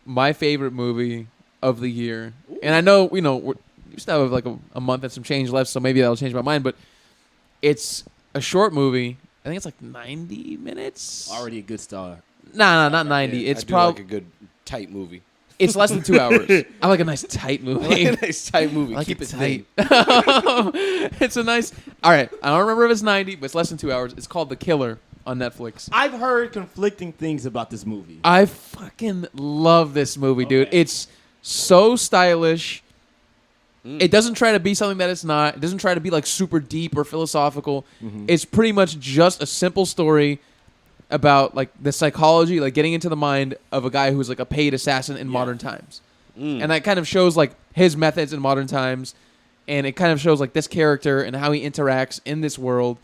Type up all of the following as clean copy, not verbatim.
my favorite movie of the year. Ooh. And I know, we still have like a month and some change left, so maybe that'll change my mind. But it's a short movie. I think it's like 90 minutes. Already a good start. Nah, not 90. Yeah, it's probably like a good tight movie. It's less than 2 hours. I like a nice tight movie. I like a nice tight movie. Like Keep it tight. thin. It's a nice. All right, I don't remember if it's 90, but it's less than 2 hours. It's called The Killer on Netflix. I've heard conflicting things about this movie. I fucking love this movie, dude. It's so stylish. It doesn't try to be something that it's not. It doesn't try to be like super deep or philosophical. Mm-hmm. It's pretty much just a simple story about like the psychology, like getting into the mind of a guy who's like a paid assassin in modern times. And that kind of shows like his methods in modern times, and it kind of shows like this character and how he interacts in this world.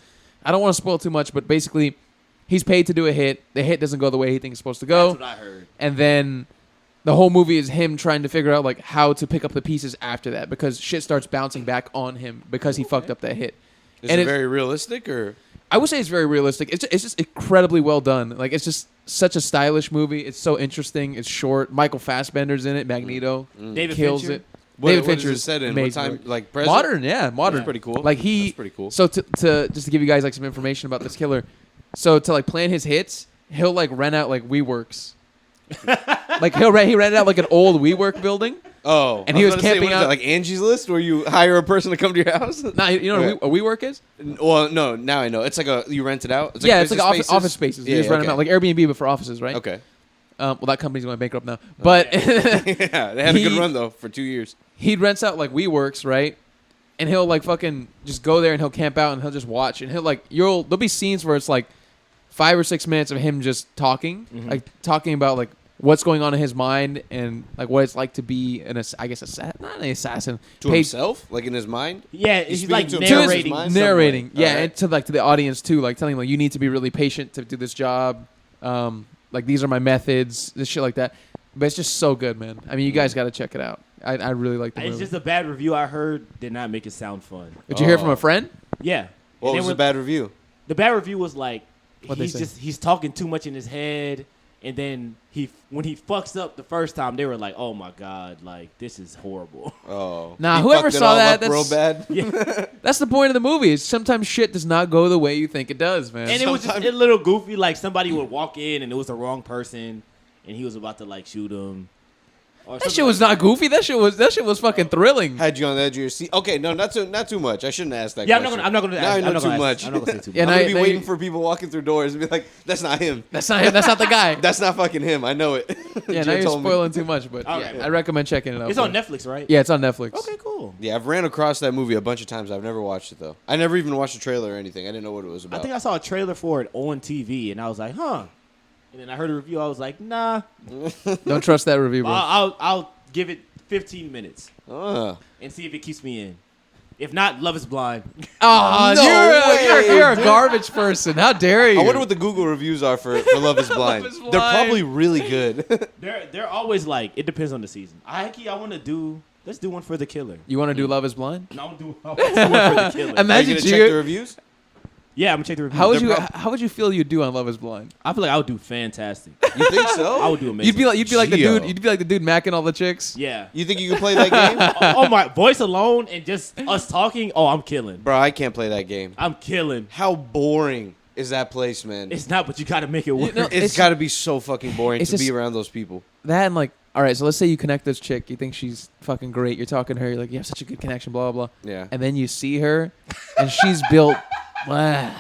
I don't want to spoil too much, but basically he's paid to do a hit. The hit doesn't go the way he thinks it's supposed to go. That's what I heard. And then the whole movie is him trying to figure out like how to pick up the pieces after that, because shit starts bouncing back on him because he fucked up that hit. Is it very realistic, or? I would say it's very realistic. It's just incredibly well done. Like, it's just such a stylish movie. It's so interesting. It's short. Michael Fassbender's in it. Magneto David kills Fincher? it. David Fincher is set in what time? Like present? Modern, yeah, modern. That's pretty cool. Like That's pretty cool. So to just to give you guys like some information about this killer, so to like plan his hits, he'll like rent out like WeWorks. Like he rented out like an old WeWork building. Oh, and he was camping out like Angie's List, where you hire a person to come to your house. Nah, you know what a WeWork is? Well, no, now I know. It's like you rent it out. It's like office spaces. You just rent them out, like Airbnb, but for offices, right? Okay. Well, that company's going bankrupt now, but yeah, they had a good run though for 2 years. He rents out like WeWorks, right? And he'll like fucking just go there and he'll camp out and he'll just watch, and he'll like there'll be scenes where it's like 5 or 6 minutes of him just talking, like talking about like what's going on in his mind and like what it's like to be not an assassin to himself, like in his mind. Yeah, he's like narrating. Yeah, and to the audience too, like telling him like you need to be really patient to do this job. Like these are my methods, this shit like that. But it's just so good, man. I mean, you guys got to check it out. I really like the movie. It's just a bad review I heard did not make it sound fun. Did you hear from a friend? Yeah. What was the bad review? The bad review was like he's talking too much in his head. And then when he fucks up the first time, they were like, "Oh my god, like this is horrible." Oh, nah, whoever saw that, that's real bad. Yeah. That's the point of the movie. Is sometimes shit does not go the way you think it does, man. And it was just a little goofy. Like somebody would walk in and it was the wrong person, and he was about to like shoot him. That shit was not goofy. That shit was fucking thrilling. Had you on the edge of your seat? Okay, no, not too much. I shouldn't ask that. Yeah, question. I'm not gonna. Now I know too much. I'm not gonna say too much. I'm gonna be waiting for people walking through doors and be like, "That's not him. That's not him. That's not the guy. That's not fucking him. I know it." Yeah, now you're spoiling too much, but I recommend checking it out. It's on Netflix, right? Yeah, it's on Netflix. Okay, cool. Yeah, I've ran across that movie a bunch of times. I've never watched it though. I never even watched the trailer or anything. I didn't know what it was about. I think I saw a trailer for it on TV, and I was like, "Huh." And then I heard a review. I was like, "Nah." Don't trust that review, bro. I'll give it 15 minutes and see if it keeps me in. If not, Love is Blind. Oh, no you're a garbage person. How dare you? I wonder what the Google reviews are for Love is Blind. Love is Blind. They're probably really good. They're always like, it depends on the season. Let's do one for The Killer. You want to do Love is Blind? No, I'm do one for The Killer. Imagine you check the reviews? Yeah, I'm gonna check the reviews. How would you feel you'd do on Love is Blind? I feel like I would do fantastic. You think so? I would do amazing. You'd be like the dude. You'd be like the dude macking all the chicks. Yeah. You think you can play that game? Oh my voice alone and just us talking. Oh, I'm killing. Bro, I can't play that game. I'm killing. How boring is that place, man? It's not, but you gotta make it work. It's got to be so fucking boring to be around those people. That and like, all right, so let's say you connect this chick. You think she's fucking great. You're talking to her. You're like, you have such a good connection. Blah blah blah. Yeah. And then you see her, and she's built. Wow.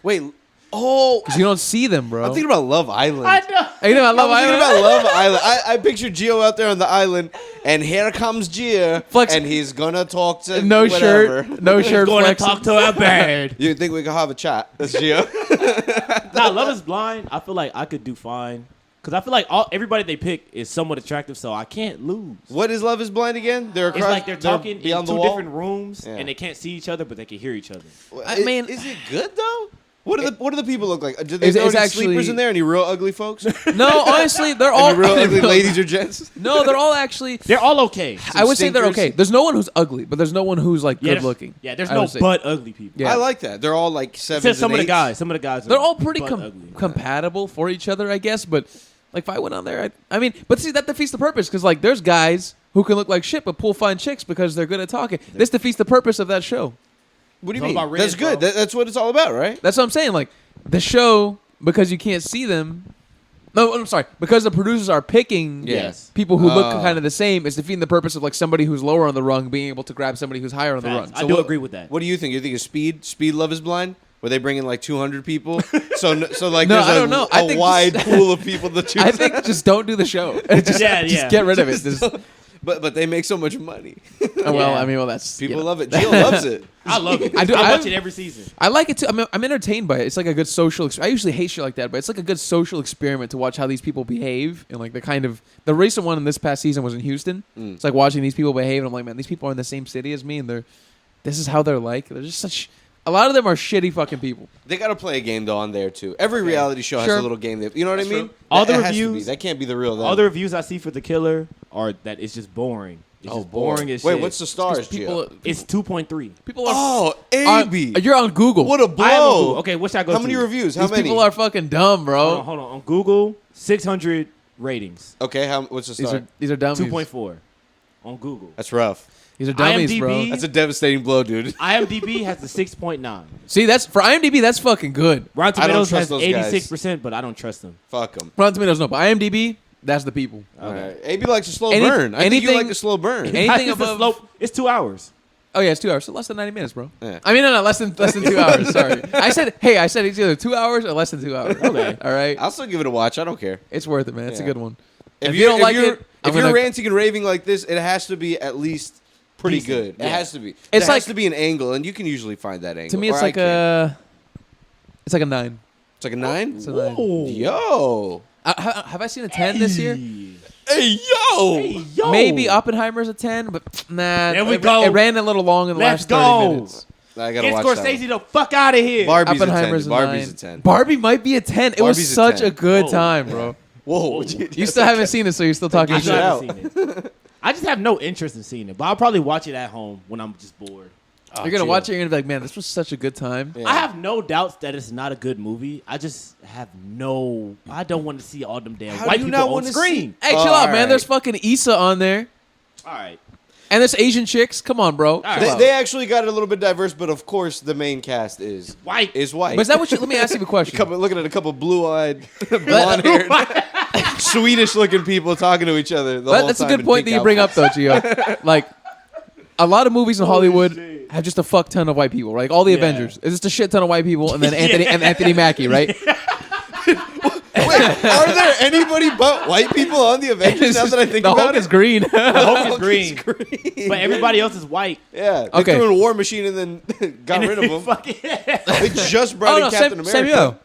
Wait, because you don't see them, bro. I'm thinking about Love Island. I know. You know, I Love Island. About Love Island. I picture Gio out there on the island, and here comes Gia, and he's gonna talk to no whatever. shirt, no shirt. He's gonna talk to a bird. You think we can have a chat? That's Gio. Nah, Love is Blind. I feel like I could do fine. Because I feel like everybody they pick is somewhat attractive, so I can't lose. What is Love is Blind again? It's like they're talking in two different rooms, and they can't see each other, but they can hear each other. I mean, is it good though? What do the people look like? Do they know any sleepers in there? Any real ugly folks? No, honestly, they're all any real ugly ladies or gents. No, they're all actually. They're all okay. I would say they're okay. There's no one who's ugly, but there's no one who's like good looking. Yeah, there's no butt ugly people. Yeah. I like that. They're all like 7s and 8s. Some of the guys. They're all pretty compatible for each other, I guess. But Like if I went on there, I mean, but see that defeats the purpose because like there's guys who can look like shit but pull fine chicks because they're good at talking. This defeats the purpose of that show. What do you mean? That's good. That's what it's all about, right? That's what I'm saying. Like the show, because you can't see them. No, I'm sorry. Because the producers are picking people who look kind of the same, it's defeating the purpose of like somebody who's lower on the rung being able to grab somebody who's higher on the rung. So I do agree with that. What do you think? You think it's Speed Love is Blind? Where they bring in like 200 people? So like no, there's I don't know. I think wide pool of people to choose. I think just don't do the show. Just get rid of it. But they make so much money. Well, I mean, that's people love it. Jill loves it. I love it. I watch it every season. I like it too. I'm entertained by it. It's like a good social. I usually hate shit like that, but it's like a good social experiment to watch how these people behave and like the recent one in this past season was in Houston. It's like watching these people behave, and I'm like, man, these people are in the same city as me, and this is how they're like. They're just such. A lot of them are shitty fucking people. They got to play a game though on there too. Every reality show has a little game. You know what I mean? All the reviews. That can't be the real. All the reviews I see for The Killer are that it's just boring. It's just boring as shit. Wait, what's the stars, people? It's 2.3. People are. AB. You're on Google. What a blow. Okay, what should I go to? How many reviews? How These many? people are fucking dumb, bro. Hold on. On Google, 600 ratings. Okay, what's the star? These are dummies. 2.4 on Google. That's rough. These are dummies, IMDb, bro. That's a devastating blow, dude. IMDb has the 6.9. See, that's for IMDb. That's fucking good. Rotten Tomatoes has those 86%, but I don't trust them. Fuck them. Rotten Tomatoes, no, but IMDb, that's the people. Okay. All right. AB likes a slow burn. I think you like a slow burn. Anything above it's 2 hours. Oh yeah, it's 2 hours. So less than 90 minutes, bro. Yeah. I mean, no, less than 2 hours. Sorry, I said it's either 2 hours or less than 2 hours. Okay, all right. I'll still give it a watch. I don't care. It's worth it, man. It's a good one. If you don't like it, if you're ranting and raving like this, it has to be at least pretty good. Yeah. It has to be. It has to be an angle, and you can usually find that angle. To me, it's like a 9. It's like a 9. It's a 9. Yo, have I seen a 10 this year? Hey yo. Maybe Oppenheimer's a 10, but nah. There we go. It ran a little long in the last 30 minutes. I gotta Get watch Scorsese the fuck out of here. Barbie's Oppenheimer's a 10. Barbie's a 10. Barbie might be a 10. It was such a good time, bro. Whoa. You still haven't seen it, so you're still talking shit. I just have no interest in seeing it, but I'll probably watch it at home when I'm just bored. You're going to watch it and you're going to be like, man, this was such a good time. Yeah. I have no doubts that it's not a good movie. I just have I don't want to see all them damn white people on screen. Hey, chill out, man. There's fucking Issa on there. All right. And there's Asian chicks. Come on, bro. They actually got it a little bit diverse, but of course the main cast is white. But is that what you... Let me ask you a question. Looking at a couple blue-eyed, blonde-haired, Swedish-looking people talking to each other the whole time. That's a good point that you bring up, though, Gio. Like, a lot of movies in Hollywood have just a fuck ton of white people, right? Like all the Avengers. It's just a shit ton of white people, and then Anthony Mackie, right? Wait, are there anybody but white people on the Avengers now that I think about it? The Hulk is green. The Hulk is green. But everybody else is white. Yeah. They threw in a War Machine and then got rid of him. They just brought in Captain America.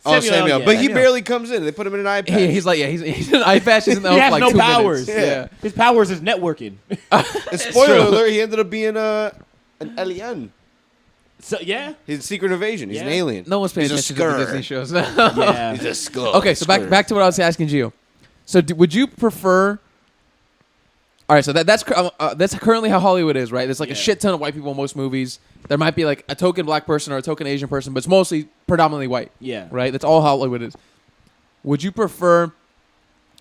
Samuel. Samuel. But he barely comes in. They put him in an eye patch. He's like, he's an eye patch. He's in the he has like no 2 powers. Yeah. His powers is networking. And spoiler alert, he ended up being an alien. So His Secret Invasion. He's an alien. No one's paying attention to the Disney shows. Yeah. He's a skull. Okay, so back to what I was asking Gio. So would you prefer... All right, so that's currently how Hollywood is, right? There's like a shit ton of white people in most movies. There might be like a token black person or a token Asian person, but it's mostly predominantly white. Yeah. Right? That's all Hollywood is. Would you prefer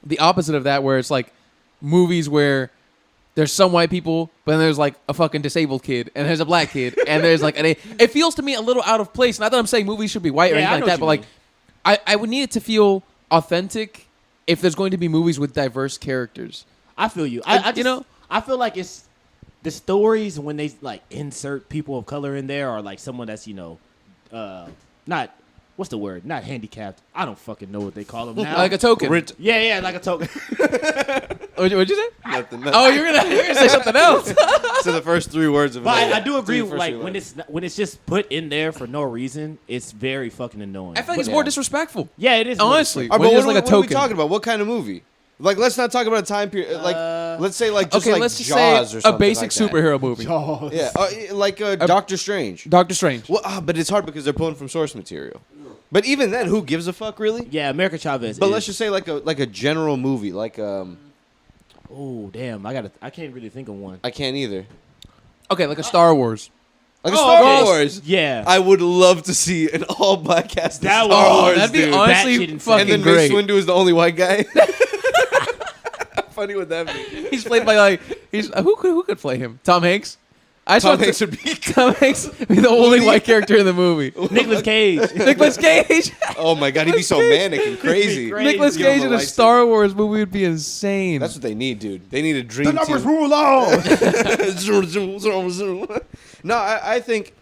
the opposite of that, where it's like movies where there's some white people, but then there's like a fucking disabled kid, and there's a black kid, and there's like it feels to me a little out of place. Not that I'm saying movies should be white or anything like that, but like I would need it to feel authentic if there's going to be movies with diverse characters. I feel you. I feel like it's the stories when they like insert people of color in there, or like someone that's not. What's the word? Not handicapped. I don't fucking know what they call them now. Like a token. Yeah, like a token. Nothing. What'd you say? Oh, you're gonna say something else. So the first 3 words of it. But I do agree. Like when it's just put in there for no reason, it's very fucking annoying. I feel like it's more disrespectful. Yeah, it is. Honestly, but what are we talking about? What kind of movie? Like, let's not talk about a time period. Like, let's say like just like let's just Jaws say or something. A basic like that. superhero movie. Jaws. Yeah, like Doctor Strange. Doctor Strange. Well, but it's hard because they're pulling from source material. But even then, who gives a fuck, really? Yeah, America Chavez. But let's just say like a general movie, like Oh damn! I can't really think of one. I can't either. Okay, like a Star Wars. Like a Star okay. Wars. Yeah. I would love to see an all-black cast of That Star would- Wars, that'd be dude. honestly Batshit fucking And then great. Mace Windu is the only white guy. How funny would that be? He's played by like who could play him? Tom Hanks. Tom Hanks would be. Tom Hanks would be the only white character in the movie. Nicolas Cage. Nicolas Cage. Oh my god, he'd be so manic and crazy. Crazy. Nicolas Give him Cage a in a lightsaber. Star Wars movie would be insane. That's what they need, dude. They need a dream The numbers team. rule on. Zoom, zoom, zoom, zoom. No, I think.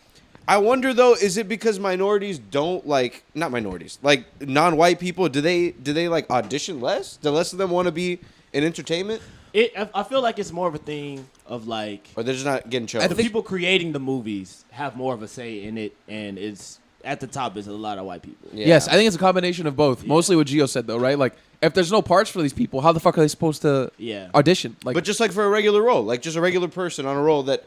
I wonder though, is it because minorities don't like, not minorities, like non-white people? Do they like audition less? Do less of them want to be in entertainment, I feel like it's more of a thing of like or they're just not getting the chosen? people creating the movies have more of a say in it, and it's at the top is a lot of white people. Yeah. Yes, I think it's a combination of both. Mostly what Gio said though, right? Like if there's no parts for these people, how the fuck are they supposed to Yeah. audition? Like, But just like for a regular role, like just a regular person on a role that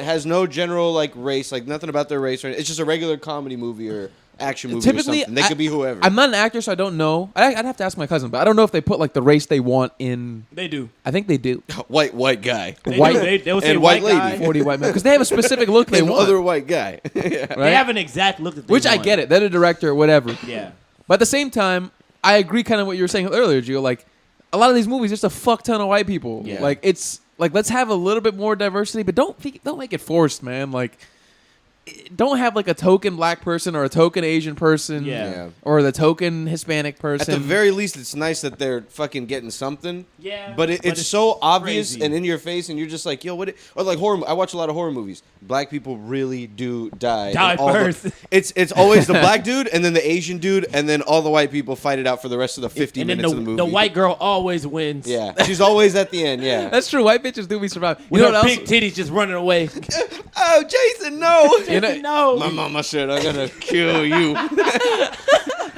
has no general like race, like nothing about their race, or it's just a regular comedy movie or action movie. typically, or something. They could be whoever. I'm not an actor, so I don't know. I'd have to ask my cousin, but I don't know if they put like the race they want in. They do. I think they do. white guy, They White- do. They will say and white white guy. lady. 40 white men because they have a specific look they and want, other white guy. Yeah. right? They have an exact look that they Which I want. get it. They're the director, whatever. Yeah. But at the same time, I agree kind of what you were saying earlier, Gio. Like a lot of these movies, just a fuck ton of white people. Yeah. Like it's like let's have a little bit more diversity, but don't make it forced, man. Like don't have like a token black person or a token Asian person, Yeah. or the token Hispanic person. At the very least, it's nice that they're fucking getting something. Yeah. But it's so obvious crazy. and in your face, and you're just like, yo, what? Or like horror. I watch a lot of horror movies. Black people really do die. Die in all first. It's always the black dude, and then the Asian dude, and then all the white people fight it out for the rest of the 50 and then minutes of the movie. the white girl always wins. Yeah, she's always at the end. Yeah. That's true. White bitches do be surviving. You With know her what else? big titties just running away. Oh, Jason, no. You know- No. My mama said, I'm gonna kill you.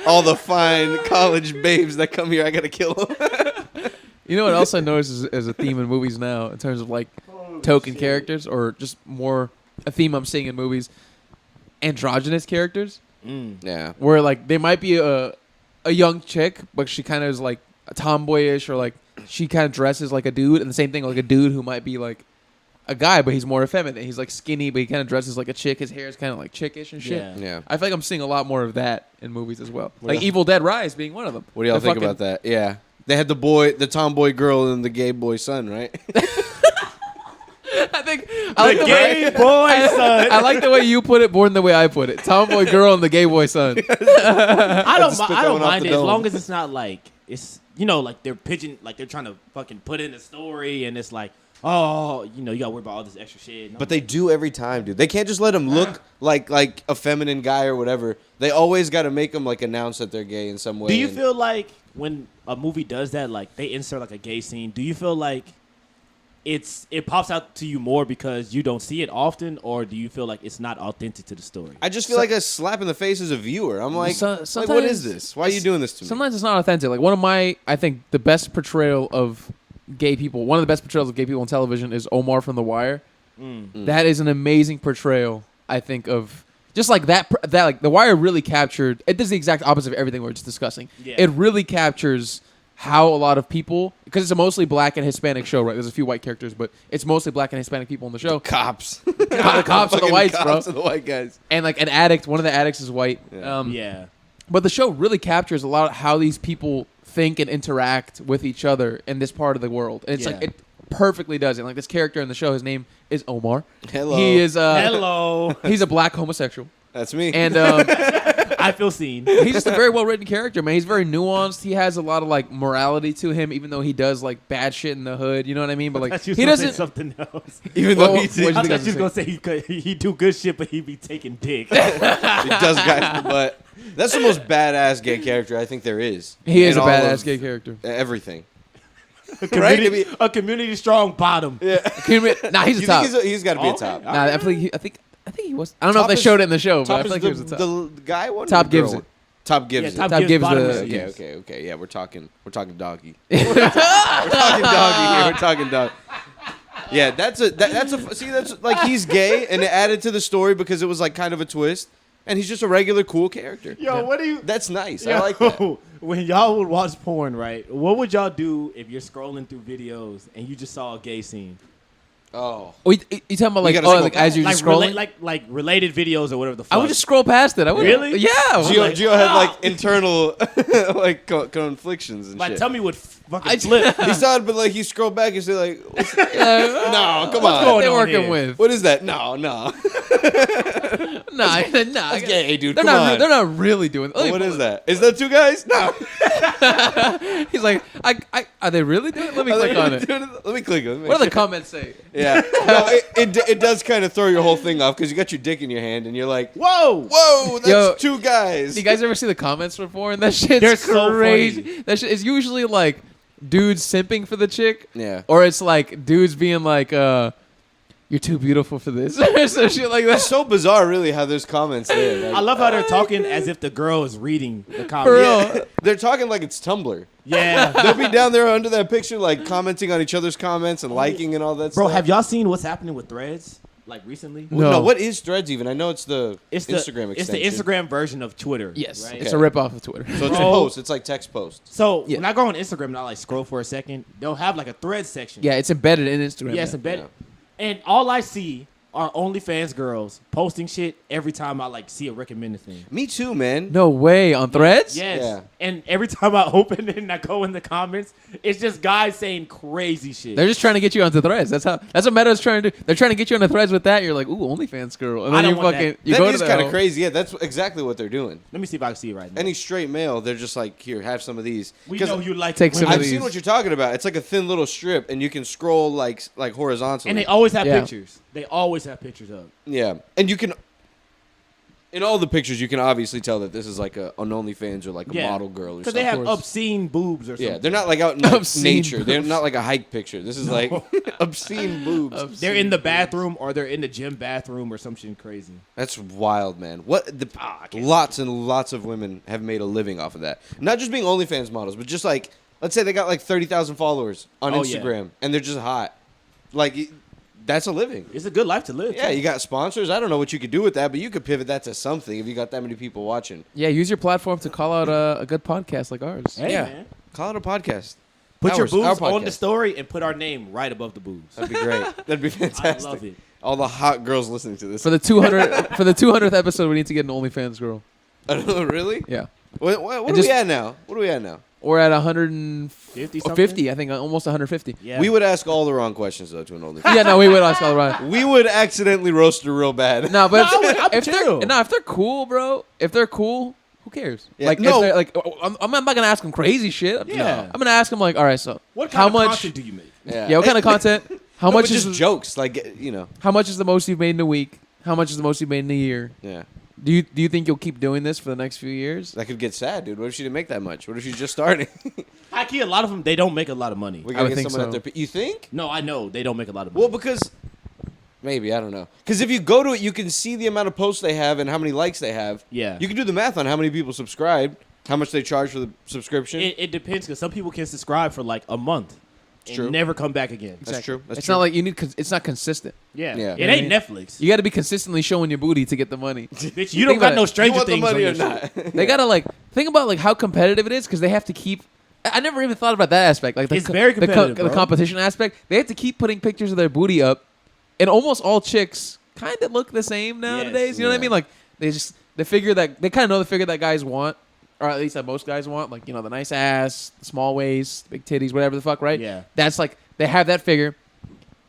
All the fine college babes that come here, I gotta kill them. You know what else I notice is a theme in movies now in terms of like token characters or just more a theme I'm seeing in movies. Androgynous characters Yeah. where like they might be a young chick, but she kind of is like a tomboyish or like she kind of dresses like a dude, and the same thing like a dude who might be like a guy, but he's more effeminate. He's like skinny, but he kind of dresses like a chick. His hair is kind of like chickish and shit. Yeah. Yeah. I feel like I'm seeing a lot more of that in movies as well. What Like else? Evil Dead Rise being one of them. What do y'all The think fucking- about that? Yeah. They had the tomboy girl and the gay boy son, right? I think I like The the gay way, boy son. I like the way you put it more than the way I put it. Tomboy girl and the gay boy son. I Just don't spit that don't one off mind the it as dome. long as it's not like it's like they're pitching like they're trying to fucking put in a story and it's like you gotta worry about all this extra shit. But they do every time, dude. They can't just let him look like a feminine guy or whatever. They always got to make him like announce that they're gay in some way. Do you and- feel like when a movie does that, like they insert like a gay scene, do you feel like it pops out to you more because you don't see it often, or do you feel like it's not authentic to the story? I just feel like a slap in the face as a viewer. I'm like, what is sometimes- this? Why are you doing this to me? Sometimes it's not authentic. Like one of my, I think the best portrayal of gay people, one of the best portrayals of gay people on television is Omar from The Wire. That is an amazing portrayal, I think, of just like that like The Wire really captured, it does the exact opposite of everything we're just discussing. Yeah. It really captures how a lot of people, because it's a mostly black and Hispanic show, right? There's a few white characters, but it's mostly black and Hispanic people on the show. Cops. The cops are the Fucking whites, cops bro. are the white guys. And like an addict, one of the addicts is white. Yeah. Yeah. But the show really captures a lot of how these people think and interact with each other in this part of the world. And it's like Yeah. it perfectly does it. Like this character in the show, his name is Omar. Hello. He is Hello. he's a black homosexual. That's me. And I feel seen. he's just a very well written character, man. He's very nuanced. He has a lot of like morality to him, even though he does like bad shit in the hood. You know what I mean? But like He he doesn't. something else. Even Well, though he what'd you I think I thought was you was gonna say he do good shit, but he be taking dick. does guys, but that's the most badass gay character I think there is. He is in a all badass of gay character. Everything. Community, a community strong bottom. Yeah. Nah, he's a You top. think he's got to be a Okay. top? Nah, I think he was. I don't know if Top they is- showed it in the show, but I Top feel like is he was a top. the guy one. or Top the gives girl it. one? Top gives Yeah, it. Top gives bottom the- is- Okay. Yeah, we're talking doggy. we're talking doggy here. We're talking dog. Yeah, that's like he's gay and it added to the story because it was like kind of a twist, and he's just a regular cool character. Yo, what do you? That's nice. Yo, I like that. When y'all would watch porn, right? What would y'all do if you're scrolling through videos and you just saw a gay scene? Oh. Oh, you talking about like gotta scroll like as you're like just scrolling? like related videos or whatever the fuck. I would just scroll past it. I would Really? Yeah. Gio had like internal like conflictions and like shit. tell me what fucking flip. He saw it, but like he scrolled back and said like, "No, come What's on, going What they on working here? with? what is that? No, Nah. that's gay, dude. They're Come not. on. They're not really doing. What is that? Is that two guys? No. He's like, are they really doing it? Let me click on it. Let me click on it. What do the comments say? Yeah. No, it does kind of throw your whole thing off because you got your dick in your hand and you're like, whoa, that's Yo, two guys. You guys ever see the comments before? And that shit's They're so crazy. funny. That shit is usually like dudes simping for the chick. Yeah. Or it's like dudes being like, you're too beautiful for this. Or some shit like that. It's so bizarre, really, how there's comments there. Like, I love how they're talking as if the girl is reading the For comment. real. yeah, they're talking like it's Tumblr. Yeah. They'll be down there under that picture, like commenting on each other's comments and liking and all that Bro, stuff. have y'all seen what's happening with Threads? Like recently? No. No, what is Threads even? I know it's the It's the Instagram It's extension. the Instagram version of Twitter. Yes. Right? It's a ripoff of Twitter. So it's a Bro. post. It's like text post. So Yeah. when I go on Instagram and I like scroll for a second, they'll have like a Threads section. Yeah, it's embedded in Instagram. Yeah, it's embedded. And all I see are OnlyFans girls posting shit every time I like see a recommended thing. Me too, man. No way. On Threads? Yes. Yeah. And every time I open it and I go in the comments, it's just guys saying crazy shit. They're just trying to get you onto Threads. That's what Meta's trying to do. They're trying to get you onto Threads with that. You're like, ooh, OnlyFans girl. And I then don't you want fucking that. you That go is to kind that. of crazy. Yeah, that's exactly what they're doing. Let me see if I can see it right now. Any straight male, they're just like, here, have some of these. We 'Cause know you like Take some women. of I've these. seen what you're talking about. It's like a thin little strip, and you can scroll like horizontally. And they always have Yeah. pictures. They always have pictures up. Yeah, and you can, in all the pictures, you can obviously tell that this is like an OnlyFans or like a Yeah. model girl or Because something. they have course. obscene boobs or something. Yeah, they're not like out in like, Obscene nature. They're not like a hike picture. This is like obscene boobs. They're in the bathroom or they're in the gym bathroom or some shit crazy. That's wild, man. What the I can't lots and lots of women have made a living off of that. Not just being OnlyFans models, but just like let's say they got like 30,000 followers on Oh, yeah. Instagram and they're just hot. Like that's a living. It's a good life to live. Yeah, too. you got sponsors. I don't know what you could do with that, but you could pivot that to something if you got that many people watching. Yeah, use your platform to call out a good podcast like ours. Hey, Yeah. man. Call it a podcast. Put your Our boobs on podcast. the story and put our name right above the boobs. That'd be great. That'd be I fantastic. love it. All the hot girls listening to this. For the 200th episode, we need to get an OnlyFans girl. Really? Yeah. What And are just- we at now? What are we at now? We're at 150, 50 something? I think, almost 150. Yeah. We would ask all the wrong questions though to an OnlyFans. Yeah, no, we would ask all right. We would accidentally roast her real bad. No, but I'm if chill. they're cool, bro. If they're cool, who cares? Yeah, Like, no. if they're, like, I'm not gonna ask them crazy shit. Yeah. I'm gonna ask them like, all right, so What how kind of much? content do you make? Yeah, what kind of content? How No, much but is just jokes? Like you know. how much is the most you've made in a week? How much is the most you've made in a year? Yeah. Do you think you'll keep doing this for the next few years? That could get sad, dude. What if she didn't make that much? What if she's just starting? High key, a lot of them, they don't make a lot of money. We I gotta would get think someone so. out there. You think? No, I know. They don't make a lot of money. Well, because maybe I don't know. Because if you go to it, you can see the amount of posts they have and how many likes they have. Yeah. You can do the math on how many people subscribe, how much they charge for the subscription. It depends because some people can subscribe for like a month and true. never come back again. That's true. That's It's true. not like you need. It's not consistent. Yeah. Yeah. It ain't Netflix. You got to be consistently showing your booty to get the money. Bitch, you don't Think got about no it. you Stranger want the Things on money your or shit. not? They gotta like think about like how competitive it is because they have to keep. I never even thought about that aspect. Like It's very competitive, the bro. competition aspect. They have to keep putting pictures of their booty up, and almost all chicks kind of look the same nowadays. You know what I Yeah. mean? Like they figure that they kind of know the figure that guys want, or at least that most guys want. Like the nice ass, the small waist, big titties, whatever the fuck, right? Yeah. That's like they have that figure,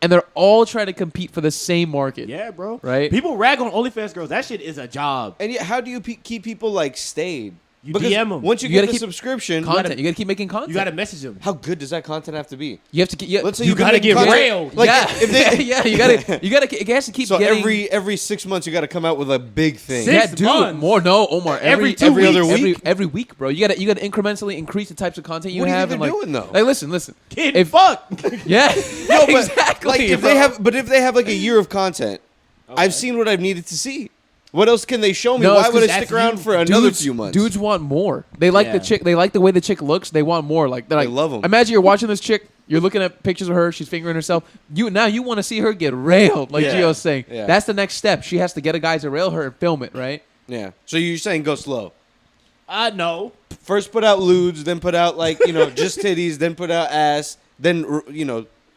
and they're all trying to compete for the same market. Yeah, bro. Right? People rag on OnlyFans girls. That shit is a job. And yet, how do you keep people like stayed? You Because DM 'em. once you, You get gotta the keep subscription. Content. You gotta keep making content. You got to message them. How good does that content have to be? You have to keep. Yeah, Let's say You can gotta make get content- railed. Like yeah, if they, yeah. You gotta. It has to keep so getting. every 6 months you got to come out with a big thing. Six Yeah, dude. months. More, no, Omar. Every two every other weeks. week? Every week, bro. You gotta incrementally increase the types of content you What do you have. think and they're like, doing, though? Like, listen. Kid, If- fuck. Yeah, No, but exactly. like if bro. if they have like a year of content, I've seen what I've needed to see. What else can they show me? No, it's Why would 'cause I stick that's around you. for another dudes, few months? Dudes want more. They like Yeah. the chick. They like the way the chick looks. They want more. Like they're They like, love 'em. Imagine you're watching this chick. You're looking at pictures of her. She's fingering herself. You want to see her get railed. Like Yeah. Gio's saying. Yeah. That's the next step. She has to get a guy to rail her and film it. Right. Yeah. So you're saying go slow. No. First put out lewds, then put out like just titties, then put out ass, then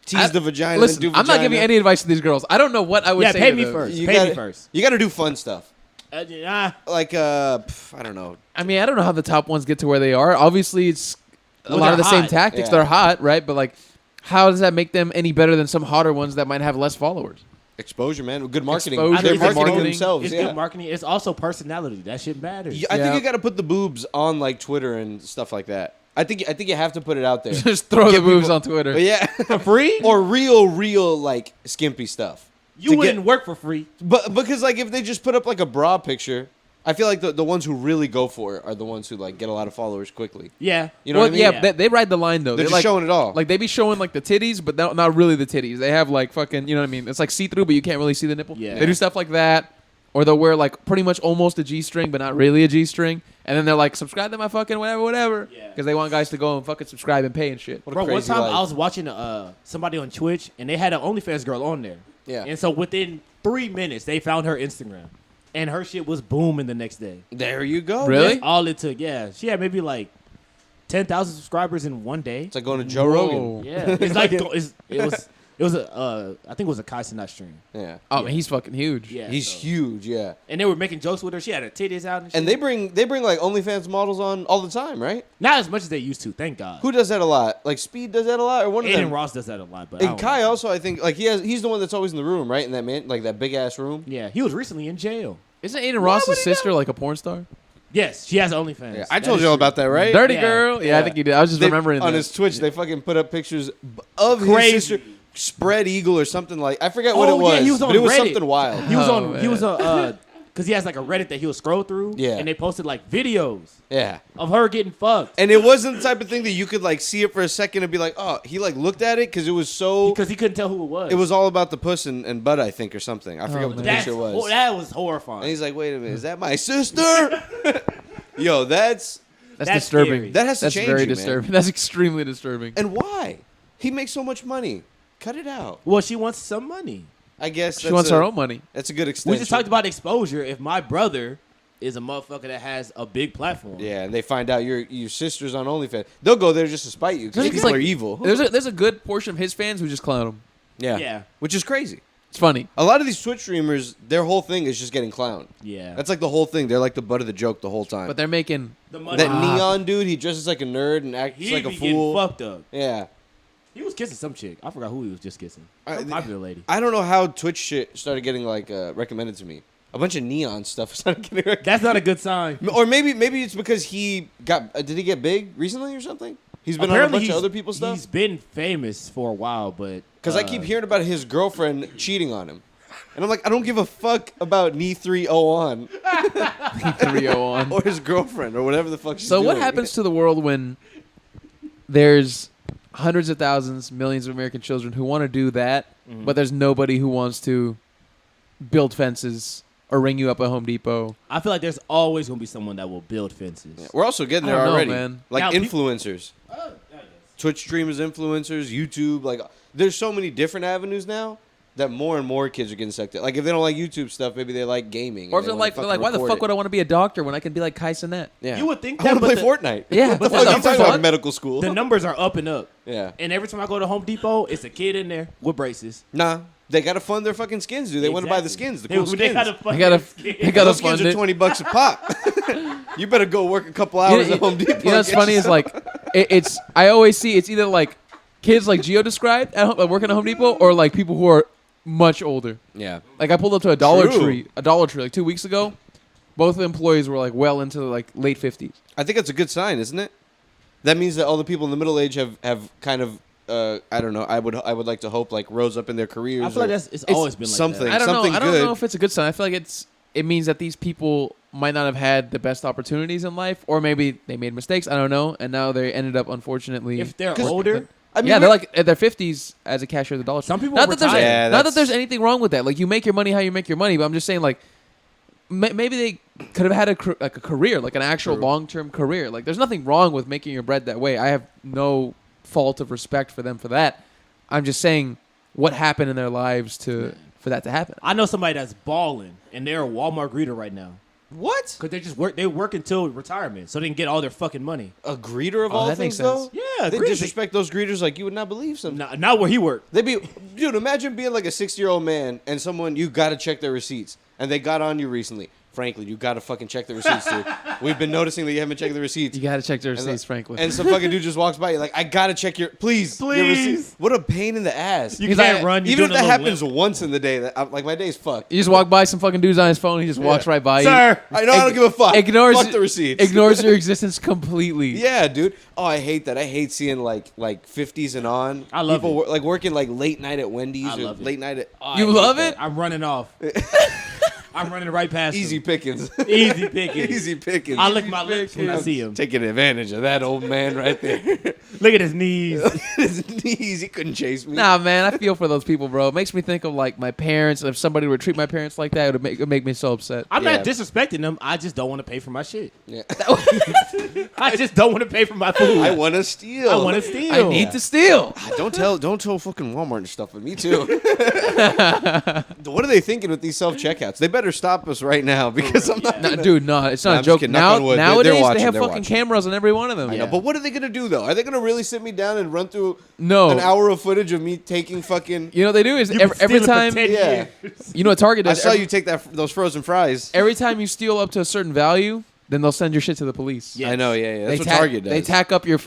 tease the vagina. Listen, then do I'm not vagina. giving any advice to these girls. I don't know what I would say. pay to me those. first. You Pay gotta, me first. You got to do fun stuff. Ah, Like I don't know. I mean, I don't know how the top ones get to where they are. Obviously, it's a Well, lot of the they're same hot. tactics. Yeah. They're hot, right? But like, how does that make them any better than some hotter ones that might have less followers? Exposure, man. Good marketing. Exposure, They're good marketing marketing. themselves. it's Yeah. good marketing. It's also personality. That shit matters. I think Yeah. you got to put the boobs on like Twitter and stuff like that. I think you have to put it out there. Just throw the Get boobs people- on Twitter. But yeah, For free? or real like skimpy stuff. You To wouldn't get- work for free. But because like if they just put up like a bra picture, I feel like the ones who really go for it are the ones who like get a lot of followers quickly. Yeah. You know Well, what I mean? yeah, Yeah. they ride the line though. They're just like, showing it all. Like they be showing like the titties, but not really the titties. They have like fucking, you know what I mean? It's like see through, but you can't really see the nipple. Yeah. They do stuff like that, or they'll wear like pretty much almost a G-string, but not really a G-string. And then they're like, subscribe to my fucking whatever, Yeah. because they want guys to go and fucking subscribe and pay and shit. What a Bro, one crazy time life. I was watching somebody on Twitch, and they had an OnlyFans girl on there. Yeah. And so within 3 minutes, they found her Instagram. And her shit was booming the next day. There you go. Really? man. That's all it took. Yeah. She had maybe like 10,000 subscribers in one day. It's like going to Joe Whoa. Rogan. Yeah. It's like, it was a, I think it was a Kai Cenat stream. Yeah. Oh, Yeah. man, he's fucking huge. Yeah. He's so- huge. Yeah. And they were making jokes with her. She had her titties out and shit. And they bring like OnlyFans models on all the time, right? Not as much as they used to, thank God. Who does that a lot? Like Speed does that a lot, or one of Aiden them? Ross does that a lot. But I And don't Kai know. also, I think, like he's the one that's always in the room, right? In that man, like that big ass room. Yeah. He was recently in jail. Isn't Aiden would Ross's he sister like a porn star? Yes. She has OnlyFans. Yeah, I That told is you all true. about that, right? Dirty Yeah. girl. Yeah, I think you did. I was just They- remembering on that. his Twitch. They fucking put up pictures of Crazy. his sister, spread eagle or something like. I forget what Oh, it was, yeah, he was on but it was Reddit. something wild. He was Oh, on. He man. was because he has like a Reddit that he'll scroll through. Yeah. And they posted like videos Yeah. of her getting fucked And it wasn't the type of thing that you could like see it for a second and be like, oh, he like looked at it because it was so. because he couldn't tell who it was. It was all about the puss and butt, I think, or something. I forget Oh, what the man. picture was. Oh, that was horrifying. And he's like, wait a minute, is that my sister? Yo, that's That's That's disturbing. scary. that has to That's change very you, man. disturbing. That's extremely disturbing. And why? He makes so much money. Cut it out. Well, she wants some money. I guess She wants her own money. That's a good extension. We just talked about exposure. If my brother is a motherfucker that has a big platform, Yeah, and they find out your sister's on OnlyFans. They'll go there just to spite you because It's people like- are evil. There's a good portion of his fans who just clown him. Yeah. Yeah. Which is crazy. It's funny. A lot of these Twitch streamers, their whole thing is just getting clowned. yeah, That's like the whole thing. They're like the butt of the joke the whole time. But they're making the money. that neon dude, he dresses like a nerd and acts he like a be getting fool. fucked up. Yeah. He was kissing some chick. I forgot who he was just kissing. I- Some popular lady. I don't know how Twitch shit started getting like recommended to me. A bunch of neon stuff started getting recommended. That's not a good sign. Or maybe it's because he got did he get big recently or something? He's been on a bunch of other people's stuff. He's been famous for a while, but Because I keep hearing about his girlfriend cheating on him. And I'm like, I don't give a fuck about Knee 301 301. or his girlfriend or whatever the fuck she's So what doing. happens to the world when there's hundreds of thousands, millions of American children who want to do that, but there's nobody who wants to build fences or ring you up at Home Depot? I feel like there's always gonna be someone that will build fences. Yeah, we're also getting I there don't know, already. man. Like Now, influencers. Twitch streamers, influencers, YouTube. Like, there's so many different avenues now that more and more kids are getting sucked in. Like, if they don't like YouTube stuff, maybe they like gaming. Or if they're like, why the fuck would I want to be a doctor when I can be like Kai Cenat? Yeah. You would think I want that, to but play Fortnite. Yeah, What but the fuck the are you talking fuck? about medical school? the numbers are up and up. Yeah. And every time I go to Home Depot, it's a kid in there with braces. Nah. They got to fund their fucking skins, dude. They want to buy the Exactly. skins, the cool They skins. gotta fund They gotta- their skin. they gotta Those skins fund are it. $20 a pop. You better go work a couple hours at Home Depot. You know what's and get funny is yourself- like it's I always see it's either like kids like Gio described at home, working at Home Depot, or like people who are much older. Yeah. Like I pulled up to a Dollar True. Tree like 2 weeks ago. Both the employees were like well into like late 50s. I think that's a good sign, isn't it? That means that all the people in the middle age have kind of I don't know. I would like to hope like rose up in their careers. I feel like or it's always been like something. that. I don't know. Something I don't good. know if it's a good sign. I feel like it means that these people might not have had the best opportunities in life, or maybe they made mistakes. I don't know, and now they ended up unfortunately. If they're 'Cause- older, I mean, yeah, they're like at their 50s as a cashier at the Dollar Tree. Some people not that there's retire. Yeah, not that that's- there's anything wrong with that. Like you make your money how you make your money, but I'm just saying like maybe they could have had a career, like an actual True. long-term career. Like there's nothing wrong with making your bread that way. I have no fault of respect for them for that. I'm just saying what happened in their lives for that to happen. I know somebody that's balling, and they're a Walmart greeter right now. What? Because they just work. They work until retirement, so they can get all their fucking money. A greeter of all that things, makes sense. though? Yeah, They greeters. disrespect those greeters like you would not believe something. Not where he worked. They'd be, dude, imagine being like a 60-year-old man and someone, you got to check their receipts. And they got on you recently. Franklin, you got to fucking check the receipts, dude. We've been noticing that you haven't checked the receipts. You gotta check their And receipts, the- Franklin. And some fucking dude just walks by you like, I got to check your, please. Your Please. receipts. What a pain in the ass. You He's can't like- run. You're Even if doing that a little happens limp. once in the day, like my day's fucked. You just walk by some fucking dude's on his phone. He just walks right by you. Sir. I know I don't give a fuck. Ignores fuck the receipts. Ignores your existence completely. Yeah, dude. Oh, I hate that. I hate seeing like 50s and on. I love people it. Like working like late night at Wendy's I or love it. late night at Oh, You I hate love that. it? I'm running off. I'm running right past easy him. pickings. Easy pickings. Easy pickings. I lick my lips when I see him. Taking advantage of that old man right there. Look at his knees. His knees, he couldn't chase me. Nah, man, I feel for those people, bro. It makes me think of like my parents. If somebody would treat my parents like that, it would make me so upset. I'm Yeah. not disrespecting them. I just don't want to pay for my shit. Yeah. I just don't want to pay for my food. I want to steal. I want to steal. I need to steal. Don't tell fucking Walmart and stuff with me too. What are they thinking with these self checkouts? They better stop us right now because I'm not. Nah, gonna- dude, no, it's not Nah, a I'm just joke. kidding. Knock on wood. They're Nowadays, watching, they have they're fucking watching. cameras on every one of them. I know, but what are they gonna do though? Are they gonna really sit me down and run through No. an hour of footage of me taking fucking? You know what they do is You've every, been every stealing for time. 10 Yeah. years. You know what Target I does? saw every, you take those frozen fries. every time you steal up to a certain value, then they'll send your shit to the police. Yeah. I know, yeah. That's what tack, Target does. They tack up your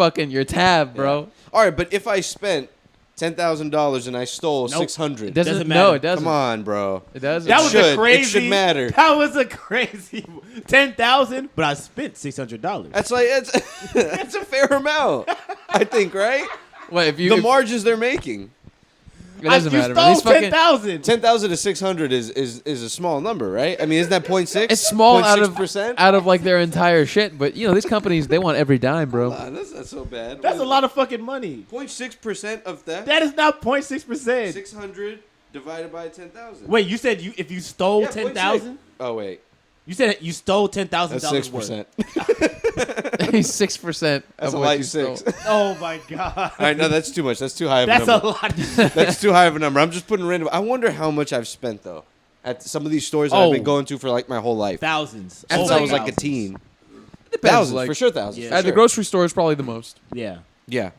tab, bro. All right, but if I spent $10,000 and I stole Nope. 600, It doesn't. Doesn't No, matter. it doesn't. come on, bro. It doesn't. That was should. a It crazy. should matter. That was a crazy 10,000, but I spent $600. That's like that's a fair amount, I think, right? What if you? The if- margins they're making. it doesn't you matter. man. stole These fucking, 10,000. 10,000 to 600 is a small number, right? I mean, isn't that 0.6? it's small out of 0.6%? out of like their entire shit. But you know these companies, they want every dime, bro. That's not so bad. That's a lot of fucking money. 0.6% of theft. That is not 0.6%. 600 divided by 10,000. Wait, you said if you stole Yeah, 10,000? Oh wait, You said you stole $10,000 that's worth. 6%. 6% That's of a what light you stole. 6. Oh my god. All right, no, that's too much. That's too high of a That's a number. lot. That's too high of a number. I'm just putting random. I wonder how much I've spent though at some of these stores that I've been Oh. going to for like my whole life. Thousands. Since Oh, I was like a thousands. teen. Depends, Thousands, like, for sure, thousands. Yeah. for At the sure. grocery store is probably the most. Yeah. Yeah.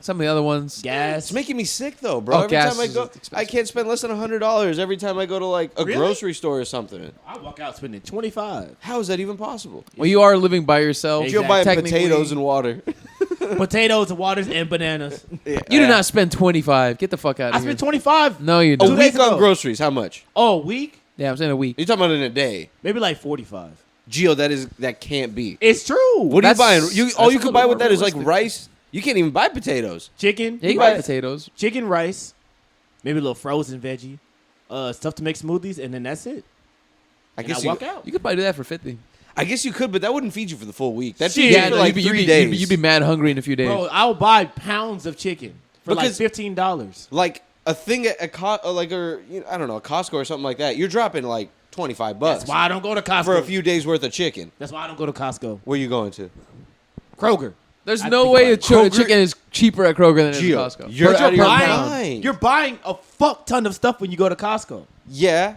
Some of the other ones. Gas. It's making me sick though, bro. Oh, Every gas time I is go, expensive. I can't spend less than $100 every time I go to like a Really? grocery store or something. I walk out spending 25. How is that even possible? Well, you are living by yourself. Exactly. You're buying Technically- potatoes and water. Potatoes, waters, and bananas. You do not spend 25. Get the fuck out I of here. spent 25. No, you A don't. 2 week days ago. on groceries, how much? Oh, a week? Yeah, I'm saying a week. You're talking about in a day. Maybe like 45. Gio, that can't be. It's true. What are you That's- buying? All that's you a can little buy more with that is like realistic. rice. You can't even buy potatoes. Chicken. Yeah, you buy rice, potatoes. Chicken, rice. Maybe a little frozen veggie. Stuff to make smoothies, and then that's it. I And guess I walk out. You could probably do that for 50. I guess you could, but that wouldn't feed you for the full week. That Shit. feeds you Yeah, for no, like you'd 3 be, days. You'd be mad hungry in a few days. Bro, I'll buy pounds of chicken for Because- like $15. like a thing at I don't know, a Costco or something like that. You're dropping like $25 That's why I don't go to Costco. for a few days worth of chicken. That's why I don't go to Costco. Where you going to? Kroger. There's I no think way a about it. Kroger- chicken is cheaper at Kroger than it is Gio, at Costco. you're But out of your buying, mind. You're buying a fuck ton of stuff when you go to Costco. Yeah.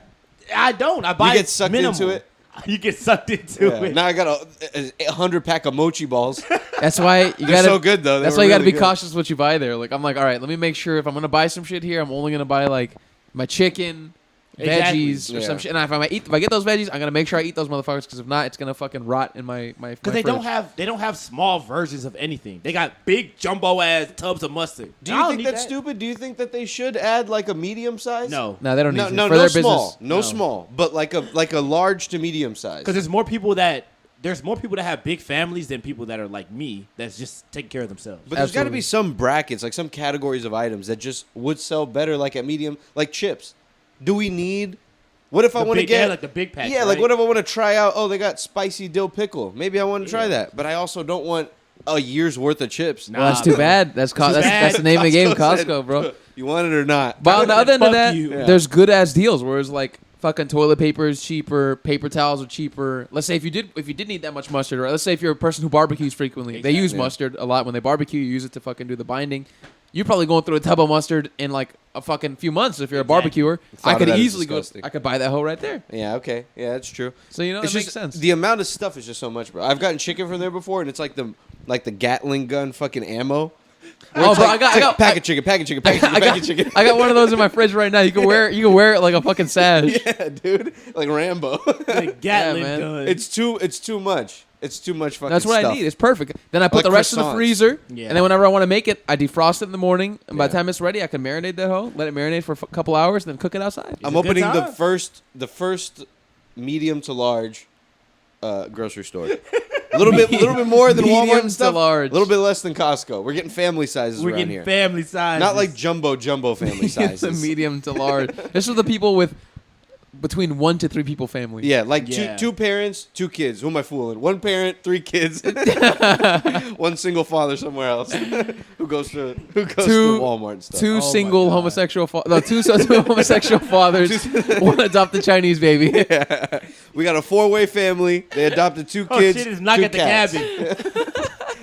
I don't. I buy You get sucked minimal. into it. You get sucked into Yeah. it. Now I got a 100 pack of mochi balls. That's why you They're gotta. so good though. They That's were why you gotta really be good. cautious what you buy there. Like I'm like, all right, let me make sure if I'm gonna buy some shit here, I'm only gonna buy like my chicken, Exactly. veggies, or Yeah. some shit. And if I get those veggies, I'm gonna make sure I eat those motherfuckers because if not, it's gonna fucking rot in my Because they don't have small versions of anything. They got big jumbo ass tubs of mustard. Do I you don't think need that's that. stupid? Do you think that they should add like a medium size? No, No, they don't need No, to. no, For no their small, business. no No. small, but like a large to medium size. because there's more people that have big families than people that are like me that's just taking care of themselves. But there's got to Absolutely. be some brackets, like some categories of items that just would sell better, like at medium, like chips. Do we need? What if I want to they have, get like the big packs? Yeah, like right? what if I want to try out? Oh, they got spicy dill pickle. Maybe I want to try that, but I also don't want a year's worth of chips. Nah. Well, that's too bad. That's Too bad. that's the name of the game, Costco said, Costco, bro. You want it or not? But on the other end of Fuck that, you. Yeah. there's good ass deals. Whereas like fucking toilet paper is cheaper, paper towels are cheaper. Let's say if you did need that much mustard, or let's say if you're a person who barbecues frequently, they use Exactly. mustard a lot when they barbecue. You use it to fucking do the binding. you're probably going through a tub of mustard in like a fucking few months if you're a barbecuer. Thought I of could that as easily go. disgusting. I could buy that hoe right there. Yeah, okay. Yeah, that's true. So you know It's it makes just sense. the amount of stuff is just so much, bro. I've gotten chicken from there before, and it's like the Gatling gun fucking ammo. Oh, bro, I got pack of chicken. I got one of those in my fridge right now. You can wear it like a fucking sash. Yeah, dude, like Rambo. The Gatling man. gun. It's too much. It's too much fucking That's what stuff. I need. It's perfect. Then I put Like the rest in the croissants. freezer, Yeah. and then whenever I want to make it, I defrost it in the morning. And by the Yeah. time it's ready, I can marinate that hoe, let it marinate for a couple hours, then cook it outside. I'm a good opening the time. first medium to large grocery store. A little bit more than Medium Walmart to and stuff. large. A little bit less than Costco. We're getting family sizes We're around getting here. family size. Not like jumbo family It's a sizes. medium to large. This is the people with between 1 to 3 people family. Yeah, like Yeah. two parents, 2 kids. Who am I fooling? 1 parent, 3 kids. 1 single father somewhere else who goes to Walmart and stuff. Two my single God. homosexual two homosexual fathers, 1 adopted Chinese baby. We got a 4-way family. They adopted 2 Oh kids. shit! It's Knock 2 at the cats. Cabin.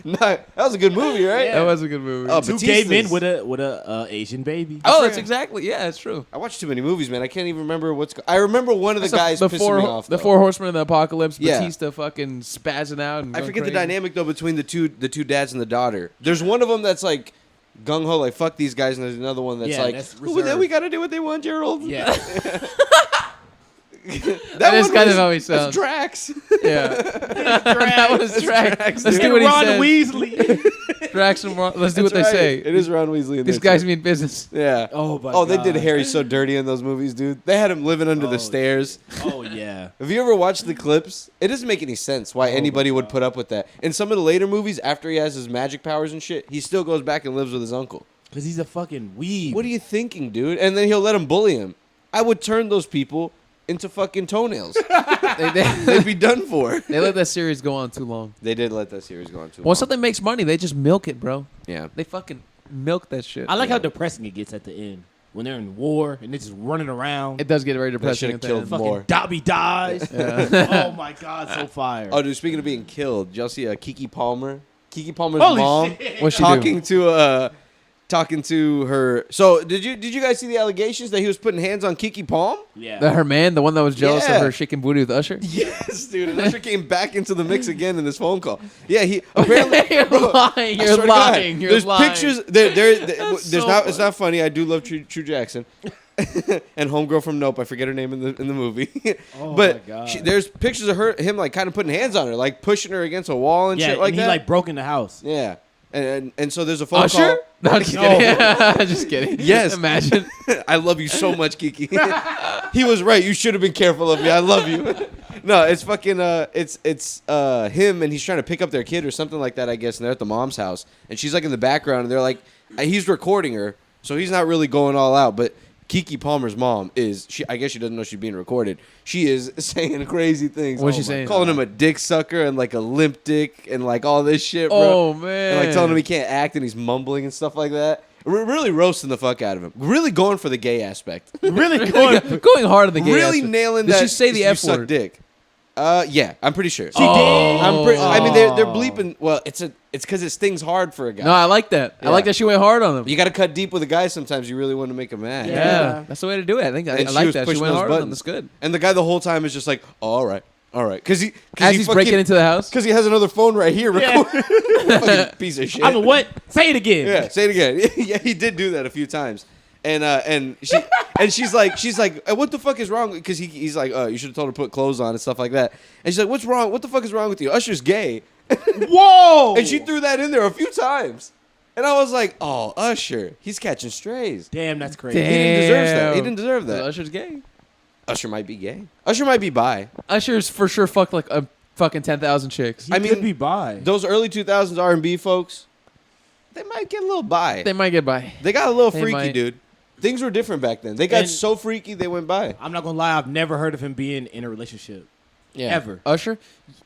No, that was a good movie, right? Yeah. That was a good movie. Oh, 2 gay men Batistas. with a Asian baby. Oh, that's exactly. Yeah, it's true. I watched too many movies, man. I can't even remember I remember one of the guys the pissing me off. the though. 4 horsemen of the apocalypse. Yeah. Batista fucking spazzing out. And I going forget crazy. the dynamic though between the two dads and the daughter. There's one of them that's like gung ho, like fuck these guys, and there's another one that's Yeah, like, that's "Ooh, then reserved. we gotta do what they want, Gerald." Yeah. That is one kind was- of how he that's sounds. Drax. Yeah, that was Drax. Drax, Let's dude. do what he Ron says. Weasley. Drax and Ron. Let's do what they That's right. say. It is Ron Weasley. In These there, guys too. mean business. Yeah. Oh my Oh, they did God. Harry so dirty in those movies, dude. They had him living under the Oh, stairs. Oh yeah. Have you ever watched the clips? It doesn't make any sense why anybody would put up with that. In some of the later movies, after he has his magic powers and shit, he still goes back and lives with his uncle. Cause he's a fucking weeb. What are you thinking, dude? And then he'll let him bully him. I would turn those people into fucking toenails. They'd be done for. They let that series go on too long. They did let that series go on too long. Once something makes money, they just milk it, bro. Yeah. They fucking milk that shit. I like how depressing it gets at the end when they're in war and they're just running around. It does get very depressing. should've at the killed end. fuck- Fucking more. Dobby dies. Yeah. Oh my God, so fire. Oh, dude, speaking of being killed, did y'all see Kiki Palmer? Kiki Palmer's Holy mom shit. What'd she talking to her. So did you guys see the allegations that he was putting hands on Kiki Palm? Yeah. Her man, the one that was jealous Yeah. of her shaking booty with Usher. Yes, dude. And Usher came back into the mix again in this phone call. Yeah, he apparently. You're bro, lying. I You're swear to God, lying. You're there's lying. pictures. There's so not. It's funny. not funny. I do love True Jackson. And homegirl from Nope, I forget her name in the movie. Oh but my God. there's pictures of him like kind of putting hands on her, like pushing her against a wall and Yeah, shit like and that. he like broke in the house. Yeah, and so there's a phone Usher? call. No, just No. kidding. Just kidding. Yes. Imagine. I love you so much, Kiki. He was right. You should have been careful of me. I love you. No, it's fucking it's him and he's trying to pick up their kid or something like that, I guess, and they're at the mom's house. And she's like in the background and they're like he's recording her, so he's not really going all out, but Kiki Palmer's mom I guess she doesn't know she's being recorded. She is saying crazy things. What's she my saying? Calling him a dick sucker and like a limp dick and like all this shit, bro. Oh, man. And like telling him he can't act and he's mumbling and stuff like that. Really roasting the fuck out of him. Really going for the gay aspect. Really going. Going hard on the gay Really aspect. nailing Did that. she say the you F suck word? dick. Yeah, I'm pretty sure. She did. I mean, they're Oh. bleeping. Well, it's because it stings hard for a guy. No, I like that. I Yeah. like that she went hard on him. You got to cut deep with a guy sometimes. You really want to make him mad. Yeah. That's the way to do it. I think I And like was that. She pushing went those hard on him. buttons. That's good. And the guy the whole time is just like, oh, all right, because As he's breaking into the house. because he has another phone right here. Yeah. Fucking piece of shit. I'm a what? Say it again. Yeah, say it again. Yeah, he did do that a few times. And she's like, what the fuck is wrong? Because he's like, you should have told her to put clothes on and stuff like that. And she's like, what's wrong? What the fuck is wrong with you? Usher's gay. Whoa. And she threw that in there a few times. And I was like, oh, Usher, he's catching strays. Damn, that's crazy. Damn. He didn't deserve that. He didn't deserve So that. Usher's gay. Usher might be gay. Usher might be bi. Usher's for sure fucked like a fucking 10,000 chicks. He I could mean, be bi. Those early 2000s R&B folks, they might get a little bi. They might get by. They got a little They freaky, might. dude. Things were different back then. They got And- so freaky they went by. I'm not gonna lie. I've never heard of him being in a relationship. Yeah. Ever. Usher?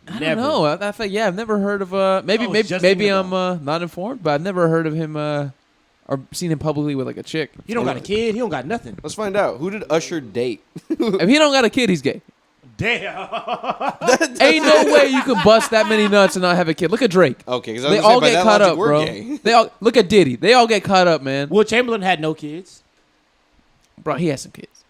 I Never. don't know. I thought, yeah, I've never heard of maybe Oh, maybe just maybe thinking I'm not informed, but I've never heard of him or seen him publicly with like a chick. He don't got a kid. He don't got nothing. Let's find out. Who did Usher date? If he don't got a kid, he's gay. Damn. Ain't no way you can bust that many nuts and not have a kid. Look at Drake. Okay, because They all get caught up, bro. They all look at Diddy. They all get caught up, man. Will Chamberlain had no kids. Bro, he had some kids.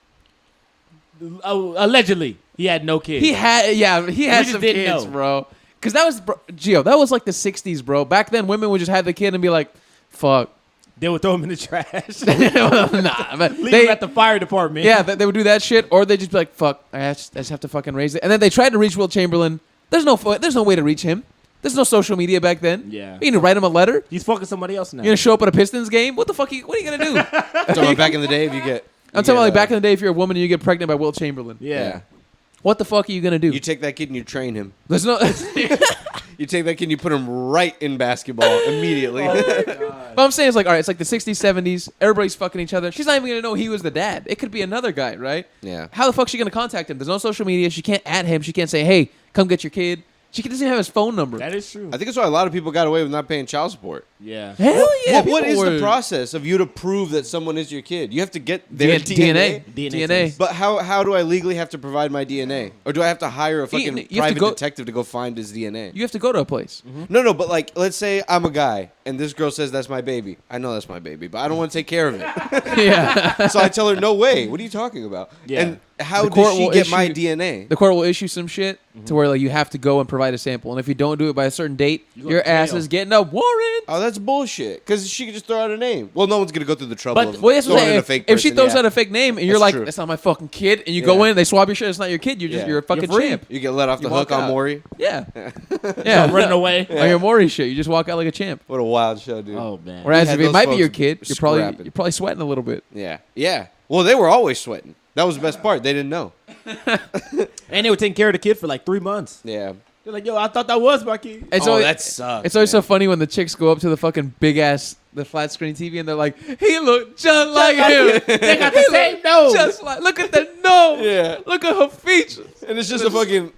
Allegedly, he had no kids. He had just some didn't kids, know. bro. Because that was, Gio, that was like the 60s, bro. Back then, women would just have the kid and be like, fuck. They would throw him in the trash. Nah, but Leave him at the fire department. yeah, they would do that shit, or they just be like, fuck, I just have to fucking raise it. And then they tried to reach Will Chamberlain. There's no way to reach him. There's no social media back then. Yeah. You gonna write him a letter? He's fucking somebody else now. You're gonna show up at a Pistons game? What the fuck? What are you gonna do? Talking about back in the day, if you get. I'm talking about like back in the day, if you're a woman and you get pregnant by Will Chamberlain. Yeah. What the fuck are you gonna do? You take that kid and you train him. There's no. You take that kid and you put him right in basketball immediately. What I'm saying is like, all right, it's like the 60s, 70s. Everybody's fucking each other. She's not even gonna know he was the dad. It could be another guy, right? Yeah. How the fuck is she gonna contact him? There's no social media. She can't add him. She can't say, hey, come get your kid. She doesn't even have his phone number. That is true. I think that's why a lot of people got away with not paying child support. Yeah. Hell yeah. What is people the were- process of you to prove that someone is your kid? You have to get their DNA. DNA. DNA. But how do I legally have to provide my DNA? Or do I have to hire a fucking you have to private go- detective to go find his DNA? You have to go to a place. No, but like, let's say I'm a guy and this girl says that's my baby. I know that's my baby, but I don't want to take care of it. Yeah. So I tell her, no way. What are you talking about? Yeah. And how The court does she will get my issue- DNA? The court will issue some shit to where like you have to go and provide a sample, and if you don't do it by a certain date, You go your to jail. ass is getting a warrant. Oh, that's bullshit. Because she could just throw out a name. Well, no one's going to go through the trouble But- of Well, that's what I'm throwing in saying. a fake If she person, throws yeah. out a fake name and you're That's like, true. that's not my fucking kid, and you go Yeah. in, they swab your shit, it's not your kid, Yeah. you're a fucking free. champ. You get let off the You walk hook on out. Maury. Yeah. Start Yeah. running away. Like your Maury shit. You just walk out like a champ. What a wild show, dude. Oh man. Whereas had if it those might be folks your kid, you're scrapping. probably sweating a little bit. Yeah. Yeah. Well, they were always sweating. That was the best part. They didn't know. And they were taking care of the kid for like 3 months. Yeah. They're like, yo, I thought that was my kid. It's Oh, always, that sucks. It's always so man. funny when the chicks go up to the fucking big ass, the flat screen TV, and they're like, he looked just like him. They got the He same looked nose. Just like, look at the nose. Yeah. Look at her features. And it's just a fucking.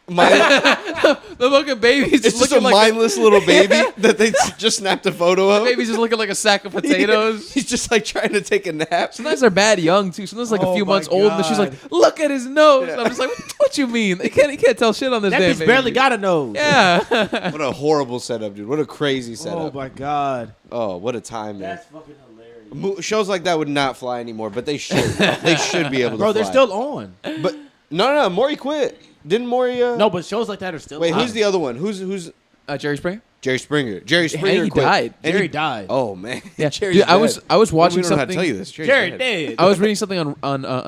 The fucking baby's It's just a looking like mindless little baby that they just snapped a photo of. baby's just looking like a sack of potatoes. He's just like trying to take a nap. Sometimes they're bad young too. Sometimes like a Oh few my months old, and she's like, God. "Look at his nose." Yeah. I'm just like, "What you mean? He can't tell shit on this That damn bitch baby." barely got a nose. Yeah. What a horrible setup, dude. What a crazy Oh setup. my god. Oh, what a time, man. That's fucking hilarious. Shows like that would not fly anymore, but they should. They should be able to Bro, they're fly. still on. But no, Maury quit. Didn't Maury? No, but shows like that are still Wait, on. who's the other one? Who's Jerry Springer. Jerry Springer? Jerry Springer he quit. died. And Jerry he- died. Oh man. Yeah, Jerry's dude, I was dead. watching We don't know how to something. tell you this. Jerry's Jerry dead. dead. I was reading something on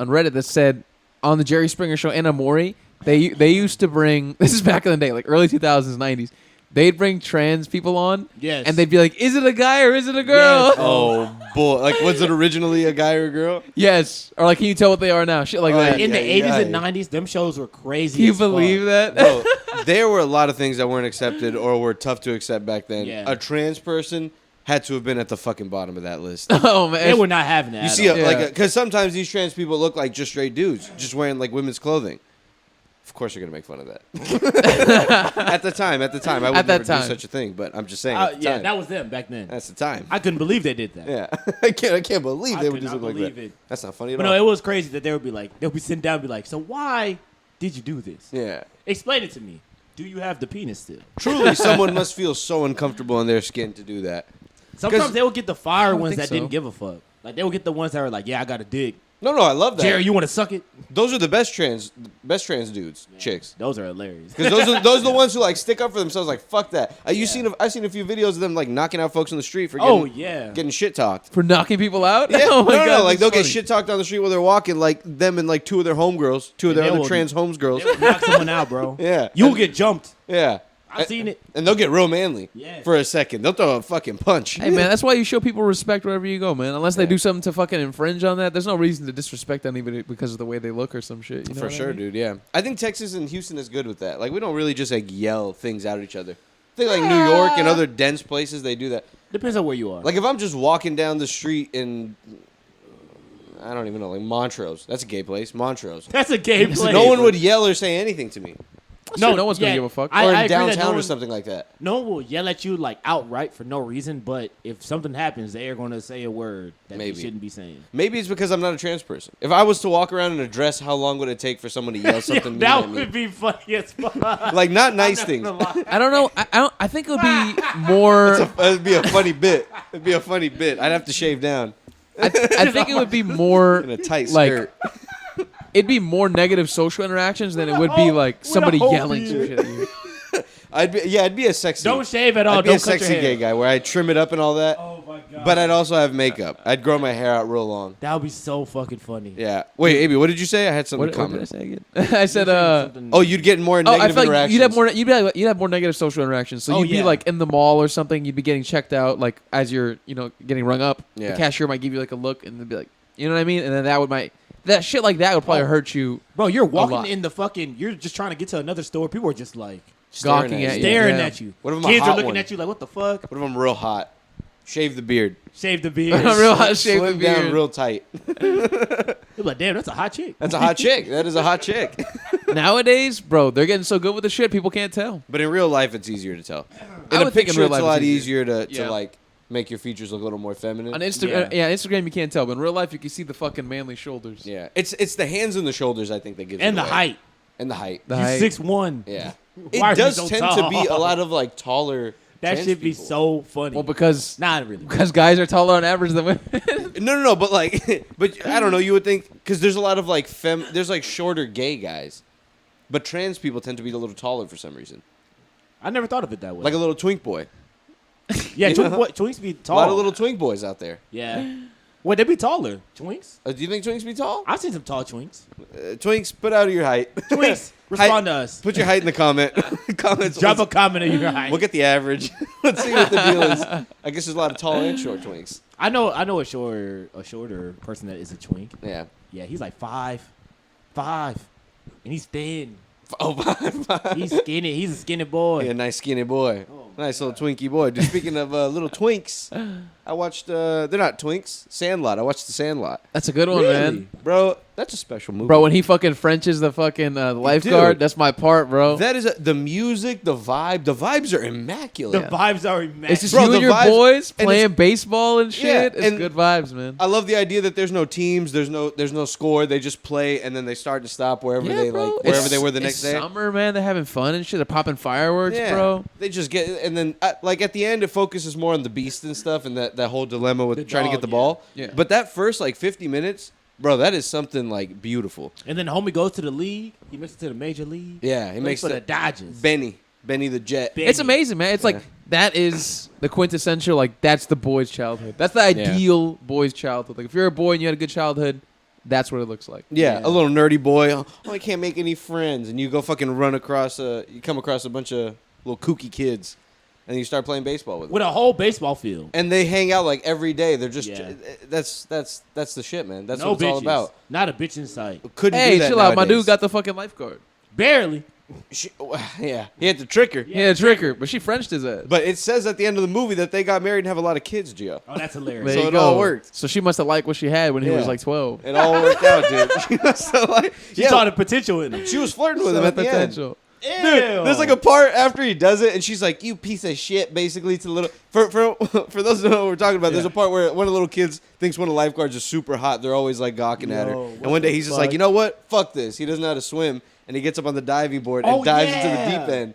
Reddit that said on the Jerry Springer show and Amori, they used to bring, this is back in the day, like early 2000s, 90s. They'd bring trans people on, Yes. and they'd be like, "Is it a guy or is it a girl?" Yes. Oh boy! Like, was it originally a guy or a girl? Yes, or like, can you tell what they are now? Shit like Oh, that. In the Yeah, 80s and yeah. 90s, them shows were crazy. Can you as fuck. believe that? Bro, there were a lot of things that weren't accepted or were tough to accept back then. Yeah. A trans person had to have been at the fucking bottom of that list. Oh man, They were not having that. You at see, all. Yeah. because sometimes these trans people look like just straight dudes, just wearing like women's clothing. Of course, you're gonna make fun of that. At the time, I would At that never time. do such a thing. But I'm just saying, at the Yeah, time, that was them back then. that's the time. I couldn't believe they did that. Yeah, I can't believe I they would could do not something like believe that. it. That's not funny at But all. no, it was crazy that they would be like, they'll be sitting down and be like, so why did you do this? Yeah, Explain it to me. Do you have the penis still? truly, someone must feel so uncomfortable in their skin to do that. Sometimes they will get the fire don't ones think that so. didn't give a fuck. Like they will get the ones that are like, yeah, I got a dick. No, I love that. Jerry, you want to suck it? Those are the best trans dudes, chicks. Those are hilarious. Because those are the ones who like stick up for themselves. Like fuck that. I've seen a few videos of them like knocking out folks on the street for Oh, yeah. getting shit talked. for knocking people out. Yeah, Oh my no, God, like that's they'll get funny. shit talked on the street while they're walking, like them and like two of their homegirls, two of their they other will- trans homegirls. They will knock someone out, bro. Yeah. You'll get jumped. Yeah, I've seen it. and they'll get real manly Yeah. for a second. They'll throw a fucking punch. Hey man, that's why you show people respect wherever you go, man. Unless they Yeah. do something to fucking infringe on that, there's no reason to disrespect anybody because of the way they look or some shit. You know For what I sure, mean? dude. Yeah, I think Texas and Houston is good with that. Like we don't really just like yell things out at each other. I think like New York and other dense places they do that. Depends on where you are. Like if I'm just walking down the street in, I don't even know, like Montrose. That's a gay place, Montrose. That's a game play. No one would yell or say anything to me. Sure, no one's gonna give a fuck. Or in agree that downtown no or one- something like that. No one will yell at you like outright for no reason, but if something happens, they are going to say a word that Maybe. they shouldn't be saying. Maybe it's because I'm not a trans person. If I was to walk around in a dress, how long would it take for someone to yell something mean that at me? would be funny as fuck. Like, not nice things. I don't know. I don't. I think it would be more. It'd be a funny bit. It'd be a funny bit. I'd have to shave down I think it would be more in a tight like skirt. it'd be more negative social interactions than it would be like somebody yelling some shit at you. I'd be a sexy. Don't shave at all. I'd be Don't a cut your sexy hair. gay guy where I trim it up and all that. Oh my god. But I'd also have makeup. I'd grow my hair out real long. That would be so fucking funny. Yeah. Wait, Amy, what did you say? I had something What to did I comment. say again? I said Oh, you'd get more I negative feel like interactions. you'd have more negative social interactions. So Oh, you'd be yeah. like in the mall or something. You'd be getting checked out, like as you're getting rung up. Yeah. The cashier might give you like a look and they'd be like, you know what I mean? And then that shit like that would probably hurt you. Bro, you're lot. walking in the fucking. You're just trying to get to another store. People are just like Staring Gawking at at you. you. staring Yeah. at you. What if I'm a Kids hot are looking one? at you like, what the fuck? What if I'm real hot? Shave the beard. Shave the beard. Real hot shave the Slim down beard. real tight. You're like, damn, that's a hot chick. That's a hot chick. That is a hot chick. Nowadays, bro, they're getting so good with the shit, people can't tell. But in real life, it's easier to tell. I In a would think in picture, real it's a life lot it's easier to Yeah. like make your features look a little more feminine. On Instagram, Yeah. Instagram you can't tell, but in real life you can see the fucking manly shoulders. Yeah, it's the hands and the shoulders I think that gives And it the away. height. And the height. The You height. 6'1". Yeah, Why it are you does so tend to be a tall? lot of like taller. That trans should be people. so funny. Well, because Not really. guys are taller on average than women. No, but like, but I don't know. You would think because there's a lot of like there's like shorter gay guys, but trans people tend to be a little taller for some reason, I never thought of it that way. like a little twink boy. yeah, you know? twinks be A tall. lot of little twink boys out there. Yeah. Well, they be taller. Twinks? Do you think twinks be tall? I've seen some tall twinks. Twinks, put out your height. Twinks, respond to us. Put your height in the comments. Drop a comment of your height. We'll get the average. Let's see what the deal is. I guess there's a lot of tall and short twinks. I know a shorter person that is a twink. Yeah. Yeah, he's like 5'5", and he's thin. Oh, 5'5". He's skinny. He's a skinny boy. Yeah, nice skinny boy. Nice little Twinkie boy. Dude, speaking of little twinks, I watched, they're not twinks, Sandlot. I watched The Sandlot. That's a good one, Really? man. Bro, that's a special movie. Bro, when he fucking Frenches the fucking lifeguard, Dude. that's my part, bro. That is the music, the vibes are immaculate. The vibes are immaculate. It's just Bro, you the and your vibes- boys and playing baseball and shit. Yeah, It's and- good vibes, man. I love the idea that there's no teams, there's no score. They just play and then they start to stop wherever they like wherever they were the next it's day. Summer, man. They're having fun and shit. They're popping fireworks, Yeah, bro. they just get and then like at the end it focuses more on the beast and stuff and that whole dilemma with The trying to get dog, the yeah. ball. Yeah. But that first like 50 minutes, bro, that is something like beautiful. And then the homie goes to the league. He makes it to the major league. Yeah, he makes for the the Dodgers. Benny the Jet. Ben- It's amazing, man. It's like that is the quintessential. Like that's the boy's childhood. That's the ideal boy's childhood. Like if you're a boy and you had a good childhood, that's what it looks like. Yeah, Yeah. a little nerdy boy. Oh, I can't make any friends, and you go fucking run across you come across a bunch of little kooky kids, and you start playing baseball with them. with a whole baseball field. And they hang out like every day. They're just Yeah. that's the shit, man. That's No what it's bitches. all about. Not a bitch in sight. Couldn't do Hey, that chill out. My nowadays. dude got the fucking lifeguard. Barely. Yeah, he had to trick her. Yeah, trick her, but she Frenched his ass. But it says at the end of the movie that they got married and have a lot of kids, Gio. Oh, that's hilarious. There so you it go. all worked. So she must have liked what she had when he was Yeah. like 12. It all worked out, dude. She must have like, She yeah, saw the potential in him. she was flirting with So him at the end. potential. Ew. Dude, there's like a part after he does it, and she's like, "You piece of shit!" Basically, to the little for those who know what we're talking about. There's a part where one of the little kids thinks one of the lifeguards is super hot. They're always like gawking at her, Yo, and what one day the he's just fuck? like, "You know what? Fuck this." He doesn't know how to swim, and he gets up on the diving board and Oh, dives into the yeah. deep end.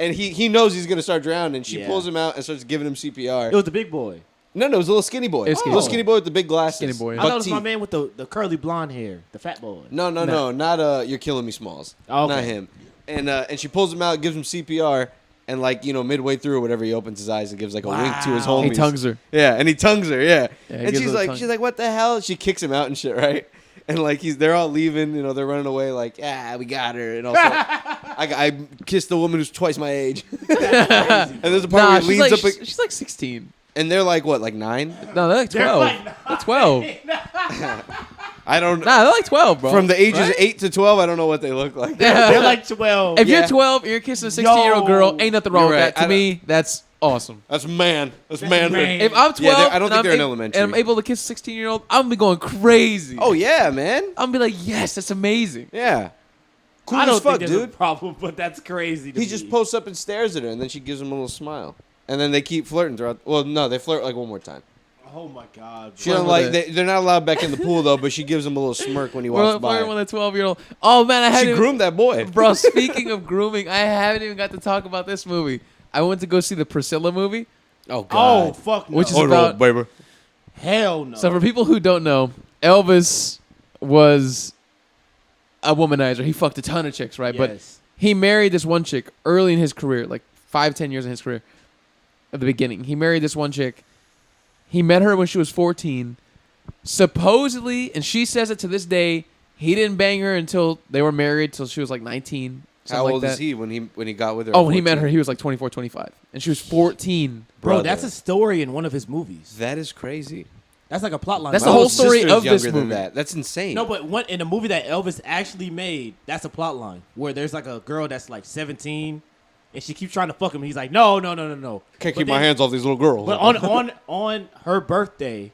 And he knows he's gonna start drowning. And she Yeah. pulls him out and starts giving him CPR. It was the big boy. No, it was a little skinny boy. It was skinny little boy. skinny boy with the big glasses. Skinny boy. I Buck thought it was my teeth. man with the curly blonde hair, the fat boy. No, not You're Killing Me Smalls. Oh, okay. Not him. And she pulls him out, gives him CPR, and like midway through or whatever, he opens his eyes and gives like a wink to his Wow. homies. He tongues her. Yeah, and he tongues her. Yeah, Yeah, he and gives she's her a like, tongue. what the hell? She kicks him out and shit, right? And like they're all leaving, they're running away. Like, we got her. And also, I kissed a woman who's twice my age. And there's a part Nah, where he leans up, she's like 16. and they're like what, like 9? No, they're like 12. They're 12. I don't. Nah, they're like 12, bro. From the ages Right? 8 to 12, I don't know what they look like. They're like 12. If Yeah. you're 12 and you're kissing a 16-year-old girl, ain't nothing wrong You're with right. that. To I me, that's awesome. That's man. That's manhood. man. If I'm 12, Yeah, I don't and think I'm they're in ab- elementary. and I'm able to kiss a 16-year-old, I'm gonna be going crazy. Oh yeah, man. I'm gonna be like, yes, that's amazing. Yeah. Cool I don't as fuck, think there's a dude. problem, but that's crazy. To He me. just posts up and stares at her, and then she gives him a little smile, and then they keep flirting throughout. Well, no, they flirt like one more time. Oh my god. She don't like. They're not allowed back in the pool though, but she gives him a little smirk when he walks by. Flirting with a 12-year-old. Oh man, I She haven't groomed that boy. Bro, speaking of grooming, I haven't even got to talk about this movie. I went to go see the Priscilla movie, Oh Oh god. fuck no. which is Hold about. on, baby. Hell no. So for people who don't know, Elvis was a womanizer. He fucked a ton of chicks, right? But Yes. he married this one chick early in his career, like 5-10 years in his career. At the beginning, he married this one chick. He met her when she was 14. Supposedly, and she says it to this day, he didn't bang her until they were married, till she was like 19. How like old that. is he when he got with her? Oh, at when he met 14? her, he was like 24, 25. And she was 14. Bro, Brother. that's a story in one of his movies. That is crazy. That's like a plot line. That's My the whole little story sister's of this younger than movie. that. That's insane. No, but one in the movie that Elvis actually made, that's a plot line where there's like a girl that's like 17 and she keeps trying to fuck him. And he's like, no. Can't But keep my then- hands off these little girls. But on her birthday,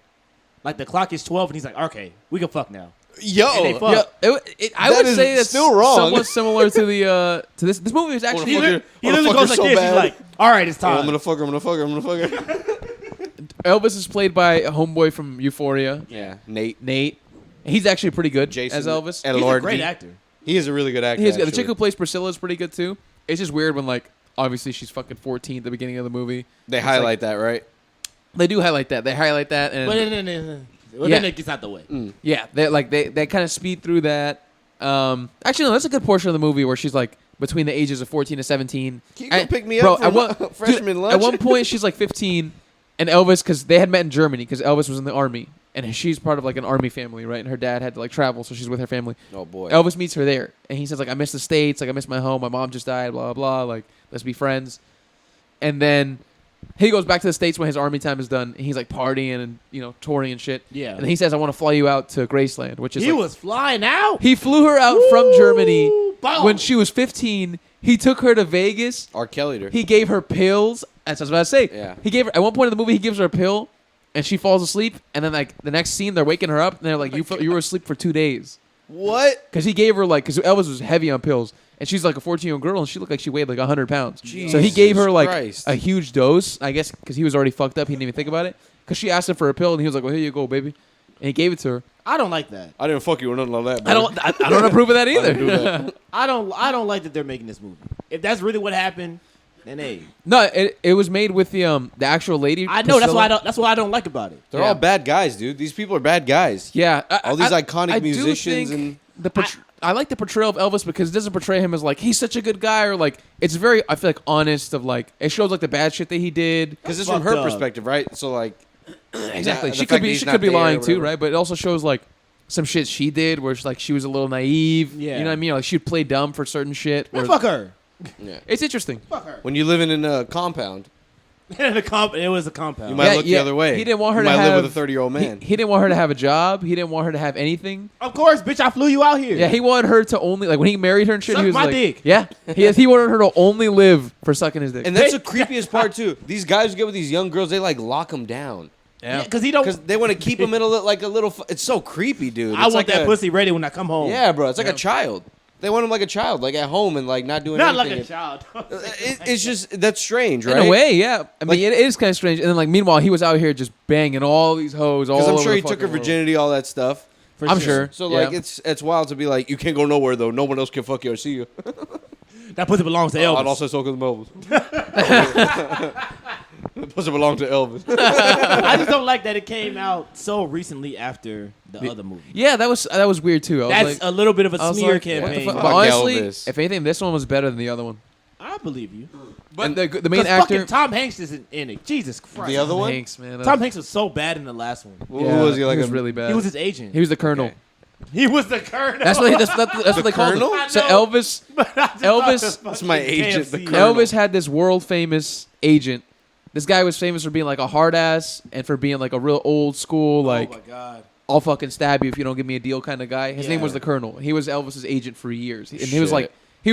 like the clock is 12 and he's like, okay, we can fuck now. Yo, And they fuck. Yeah, I That would is say that's still wrong. somewhat similar to the to this. This movie is actually He Fuck her- literally fuck goes her like so this. bad. He's like, all right, it's Oh, I'm time. gonna fuck her. I'm gonna fuck her. I'm gonna fuck her. Elvis is played by a homeboy from Euphoria, Yeah, Nate. Nate. He's actually pretty good Jason as Elvis. and He's a Lord great D. actor. He is a really good actor. He's good. The actually. chick who plays Priscilla is pretty good too. It's just weird when like obviously she's fucking 14 at the beginning of the movie. They It's highlight like- that, right? They do highlight that. They highlight that, and But then Yeah. it gets out the way. yeah, they kind of speed through that. Actually, no, that's a good portion of the movie where she's like between the ages of 14 to 17. Can you go pick me bro, up at from one, freshman dude, lunch? At one point, she's like 15, and Elvis, because they had met in Germany, because Elvis was in the army, and she's part of like an army family, right? And her dad had to like travel, so she's with her family. Oh boy. Elvis meets her there, and he says like, "I miss the States, like I miss my home. My mom just died, blah blah blah. Like let's be friends." And then he goes back to the States when his army time is done, and he's like partying and touring and shit. Yeah. And he says, "I want to fly you out to Graceland," which is He like, was flying out. he flew her out from Germany Boom. when she was 15. He took her to Vegas. R. Kelly'd her. He gave her pills. That's what I was about to say. Yeah. He gave her at one point in the movie. He gives her a pill, and she falls asleep. And then like the next scene, they're waking her up, and they're like, "You were asleep for 2 days." What? Because he gave her because Elvis was heavy on pills, and she's like a 14-year-old girl, and she looked like she weighed like 100 pounds. So he gave her like Christ. a huge dose, I guess, because he was already fucked up. He didn't even think about it. Because she asked him for a pill, and he was like, "Well, here you go, baby," and he gave it to her. I don't like that. I didn't fuck you or nothing like that. I don't approve of that either. do that. I don't like that they're making this movie. If that's really what happened, then hey, No, it was made with the actual lady. I know Priscilla. that's why I don't like about it. They're Yeah. all bad guys, dude. These people are bad guys. Yeah, All these iconic I do musicians think and I like the portrayal of Elvis because it doesn't portray him as like he's such a good guy or like it's very I feel like honest of like it shows like the bad shit that he did. because it's from her fucked up. perspective, right? So like, Exactly, the she fact could that be he's she not could be there or lying too, whatever. right? But it also shows like some shit she did where it's like she was a little naive. Yeah. You know what I mean? Like she'd play dumb for certain shit. Man, or- fuck her. yeah. It's interesting. Fuck her. When you living in a compound, It was a compound. you might Yeah, look yeah. the other way. He didn't want her you to might have live with a 30-year-old man. He didn't want her to have a job. He didn't want her to have anything. Of course, bitch, I flew you out here. Yeah, he wanted her to only like when he married her and shit. Suck He was my like, dick. yeah, he wanted her to only live for sucking his dick. And that's the creepiest part too. These guys who get with these young girls, they like lock them down Yeah, because he don't. because they want to keep them in a little. It's so creepy, dude. I It's want like that a- pussy ready when I come home. Yeah, bro. It's like Yeah. a child. They want him like a child, like at home and like not doing Not like anything. a child. It's just that's strange, right? In a way, yeah. I mean, Like- it is kind of strange. And then, like, meanwhile, he was out here just banging all these hoes all Because I'm over sure the he took her fucking world. virginity, all that stuff. For I'm sure. So Yeah. like it's wild to be like you can't go nowhere though. No one else can fuck you or see you. That pussy belongs to Elvis. I'd also soak in the Elvis. Pussy belong to Elvis. I just don't like that it came out so recently after the other movie. Yeah, that was weird too. I was That's like, a little bit of a I was smear like, what the campaign. fuck? Fuck But honestly, Elvis. if anything, this one was better than the other one. I believe you. But the main 'Cause actor, fucking Tom Hanks isn't in it. Jesus Christ. The other one? Hanks, man. Tom Hanks was so bad in the last one. Who was he like? He was a- really bad. He was his agent. He was the colonel. Okay. He was the colonel. That's what they called colonel? him. I So know. Elvis That's Elvis- That's my agent, the KFC. colonel. Elvis had this world famous agent. This guy was famous for being like a hard ass and for being like a real old school like oh my god. I'll fucking stab you if you don't give me a deal kind of guy. His name Yeah. was the Colonel. He was Elvis's agent for years, and he was Shit.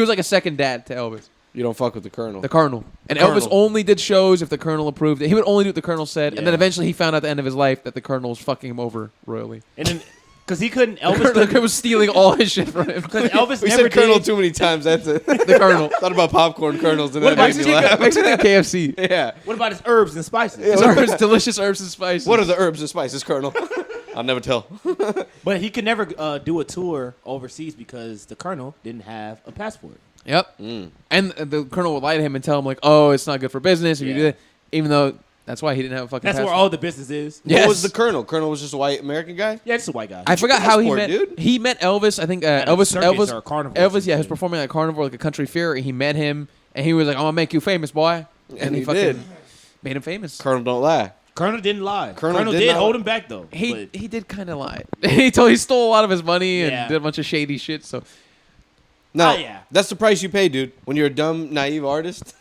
like a second dad to Elvis. You don't fuck with the colonel. The Colonel. And The Elvis Colonel. only did shows if the Colonel approved it. He would only do what the Colonel said, and then Yeah. eventually he found out at the end of his life that the Colonel was fucking him over royally. And then Because he couldn't. The Elvis Colonel was stealing all his shit from him. Because Elvis We never said Colonel did. too many times. That's it. The Colonel. Thought about popcorn kernels and What that about made me chicken? laugh. Makes me think KFC. Yeah. What about his herbs and spices? His herbs, delicious herbs and spices. What are the herbs and spices, Colonel? I'll never tell. But he could never do a tour overseas because the Colonel didn't have a passport. Yep. And the Colonel would lie to him and tell him like, "Oh, it's not good for business if you do Yeah. that," even though that's why he didn't have a fucking. That's where passport. all the business is. Yes. What was the Colonel? Colonel was just a white American guy? Yeah, it's a white guy. I forgot how he passport, met. dude? He met Elvis. I think At a Elvis. circus or a carnival or Elvis. Yeah, he was something. performing at Carnival, like a country fair. And he met him, and he was like, "I'm gonna make you famous, boy." And he fucking did. made him famous. Colonel don't lie. Colonel didn't lie. Colonel did did not hold lie. him back though. He did kind of lie. He stole a lot of his money and Yeah. did a bunch of shady shit. So No, yeah. that's the price you pay, dude. When you're a dumb, naive artist,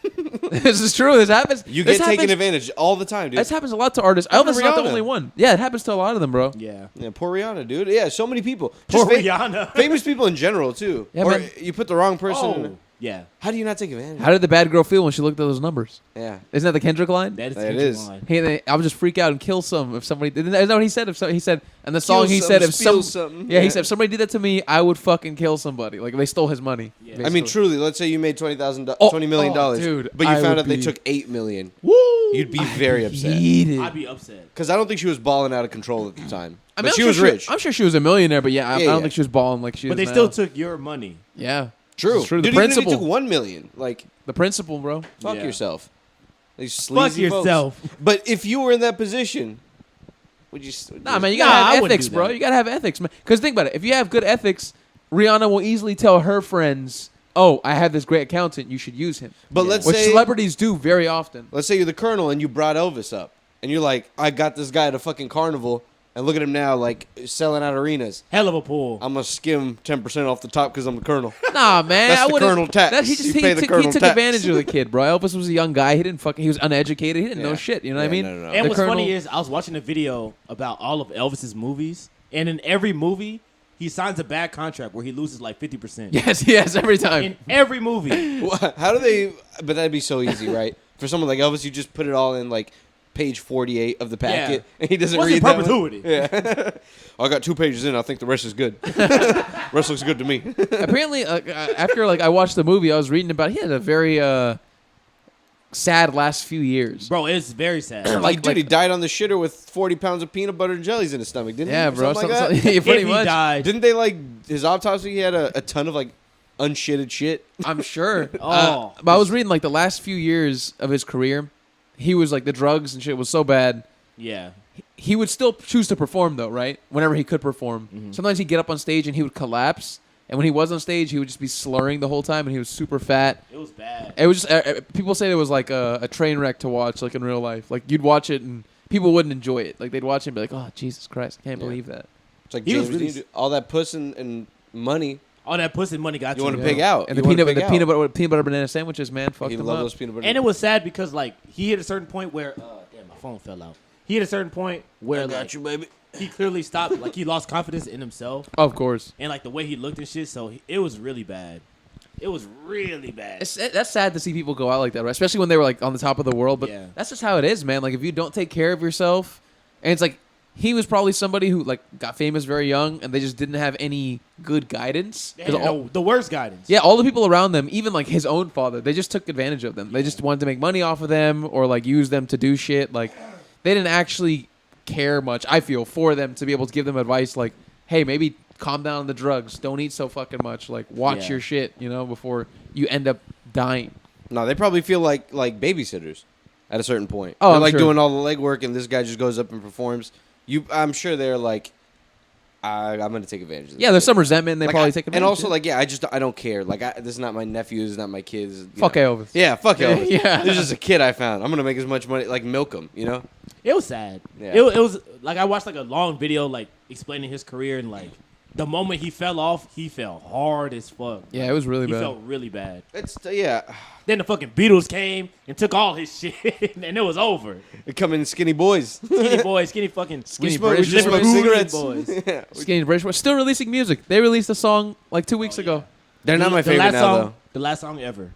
this is true. This happens. you This get taken happens- advantage all the time, dude. This happens a lot to artists. Look at Elvis is not the Rihanna. only one. Yeah, it happens to a lot of them, bro. Yeah. Yeah, poor Rihanna, dude. Yeah, so many people. Poor Just Rihanna. famous people in general, too. Yeah, or man. you put the wrong person in. Oh, yeah. How do you not take advantage? How did the bad girl feel when she looked at those numbers? Yeah. Isn't that the Kendrick line? That is That Kendrick is. line. Hey, I would just freak out and kill some if somebody. Isn't that what he said? He said, and the song Kill he some, said, if steal some, something. yeah, he Yeah. said if somebody did that to me, I would fucking kill somebody. Like if they stole his money. Yeah. I mean, basically. truly, let's say you made $20 Oh, million, dude, but you I found would out they be- took $8 million. Woo! You'd be very upset. Heated. I'd be upset. Because I don't think she was balling out of control at the time. I mean, But I'm she sure was rich. I'm sure she was a millionaire, but yeah, I Yeah, don't yeah. think she was balling like she But is they still now. took your money. Yeah, True. It's true. Dude, The even if principle. you took $1 million, like, the principle, bro. fuck Yeah. yourself. These Fuck sleazy folks. yourself. But if you were in that position, would you? Nah, man, you Nah, gotta I have wouldn't ethics, do bro. that. You gotta have ethics, man. Because think about it. If you have good ethics, Rihanna will easily tell her friends, "Oh, I have this great accountant. You should use him." But Yeah. let's Which say, celebrities do very often. let's say you're the Colonel and you brought Elvis up, and you're like, I got this guy at a fucking carnival, and look at him now, like selling out arenas. Hell of a pull. I'm gonna skim 10% off the top because I'm the Colonel. Nah, man. That's I the wouldn't. Colonel tax. He just You he pay the took, Colonel he took tax. advantage of the kid, bro. Elvis was a young guy. He didn't fucking. He was uneducated. He didn't know Yeah. shit. You know Yeah, what I mean? no, no, no. And The what's Colonel- funny is I was watching a video about all of Elvis's movies, and in every movie, he signs a bad contract where he loses like 50%. Yes, every time. In every movie. How do they? But that'd be so easy, right? For someone like Elvis, you just put it all in like page 48 of the packet, and he doesn't What's read in that one. perpetuity? Yeah. I got 2 pages in. I think the rest is good. Rest looks good to me. Apparently, after I watched the movie, I was reading about. He had a very sad last few years. Bro, it's very sad. Like, dude, he died on the shitter with 40 pounds of peanut butter and jellies in his stomach, didn't Yeah, he? bro. Something like that? Yeah, pretty if he much. died. Didn't they like his autopsy? He had a ton of like unshitted shit. I'm sure. Oh. But I was reading like the last few years of his career, he was like the drugs and shit was so bad. Yeah. He would still choose to perform though, right? Whenever he could perform. Mm-hmm. Sometimes he'd get up on stage and he would collapse. And when he was on stage, he would just be slurring the whole time, and he was super fat. It was bad. It was just people say it was like a train wreck to watch, like in real life. Like you'd watch it and people wouldn't enjoy it. Like they'd watch it and be like, "Oh Jesus Christ, I can't Yeah. believe that." It's like He was James really- Dean, all that puss and money. All that pussy money got You to wanna him. pig out. And You the wanna peanut pig out. peanut butter banana sandwiches, man, fucked He him loved up. those peanut butter. And it was sad because like he hit a certain point where damn, my phone fell out. He hit a certain point where I got like, you, baby. he clearly stopped. Like he lost confidence in himself Of course. and like the way he looked and shit. So it was really bad. It was really bad. That's sad to see people go out like that, right? Especially when they were like on the top of the world. But Yeah. that's just how it is, man. Like if you don't take care of yourself, and it's like he was probably somebody who like got famous very young, and they just didn't have any good guidance. They 'Cause had all- the worst guidance. yeah, all the people around them, even like his own father, they just took advantage of them. They just wanted to make money off of them or like use them to do shit. Like they didn't actually care much, I feel, for them to be able to give them advice like, hey, maybe calm down on the drugs. Don't eat so fucking much. Like watch Yeah. your shit, you know, before you end up dying. No, they probably feel like babysitters at a certain point. Oh, They're I'm like sure. doing all the legwork, and this guy just goes up and performs. I'm sure they're like, I'm gonna take advantage of this. Yeah, there's kid. some resentment. And they Like, probably I- take advantage. and also yeah. like, yeah, I don't care. Like, this is not my nephew. This is not my kids. you fuck know. Elvis. Yeah, fuck Elvis. Yeah. This is just a kid I found. I'm gonna make as much money, like milk him. You know. It was sad. Yeah. It was like I watched like a long video like explaining his career and like the moment he fell off, he fell hard as fuck. Yeah, it was really He bad. felt really bad. It's yeah. Then the fucking Beatles came and took all his shit, and it was over. They come in skinny boys. Skinny boys, skinny fucking We Skinny smoke, we British just smoke boys. cigarettes. boys. Yeah. Skinny British was still releasing music. They released a song like 2 weeks ago. They're not my The favorite last now, song, though. the last song ever.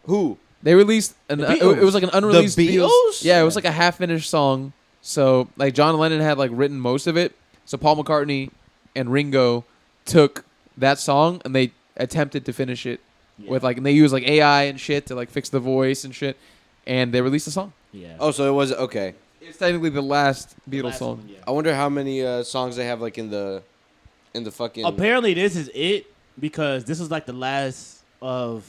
Who? They released an. The It Beatles. was like an unreleased Beatles? Yeah, it was like a half-finished song. So like John Lennon had like written most of it. So Paul McCartney and Ringo took that song and they attempted to finish it with like, and they used like AI and shit to like fix the voice and shit, and they released a song. Yeah. Oh, so it was okay. It's technically the last Beatles song. One, yeah. I wonder how many songs they have like in the fucking. Apparently, this is it because this was like the last of.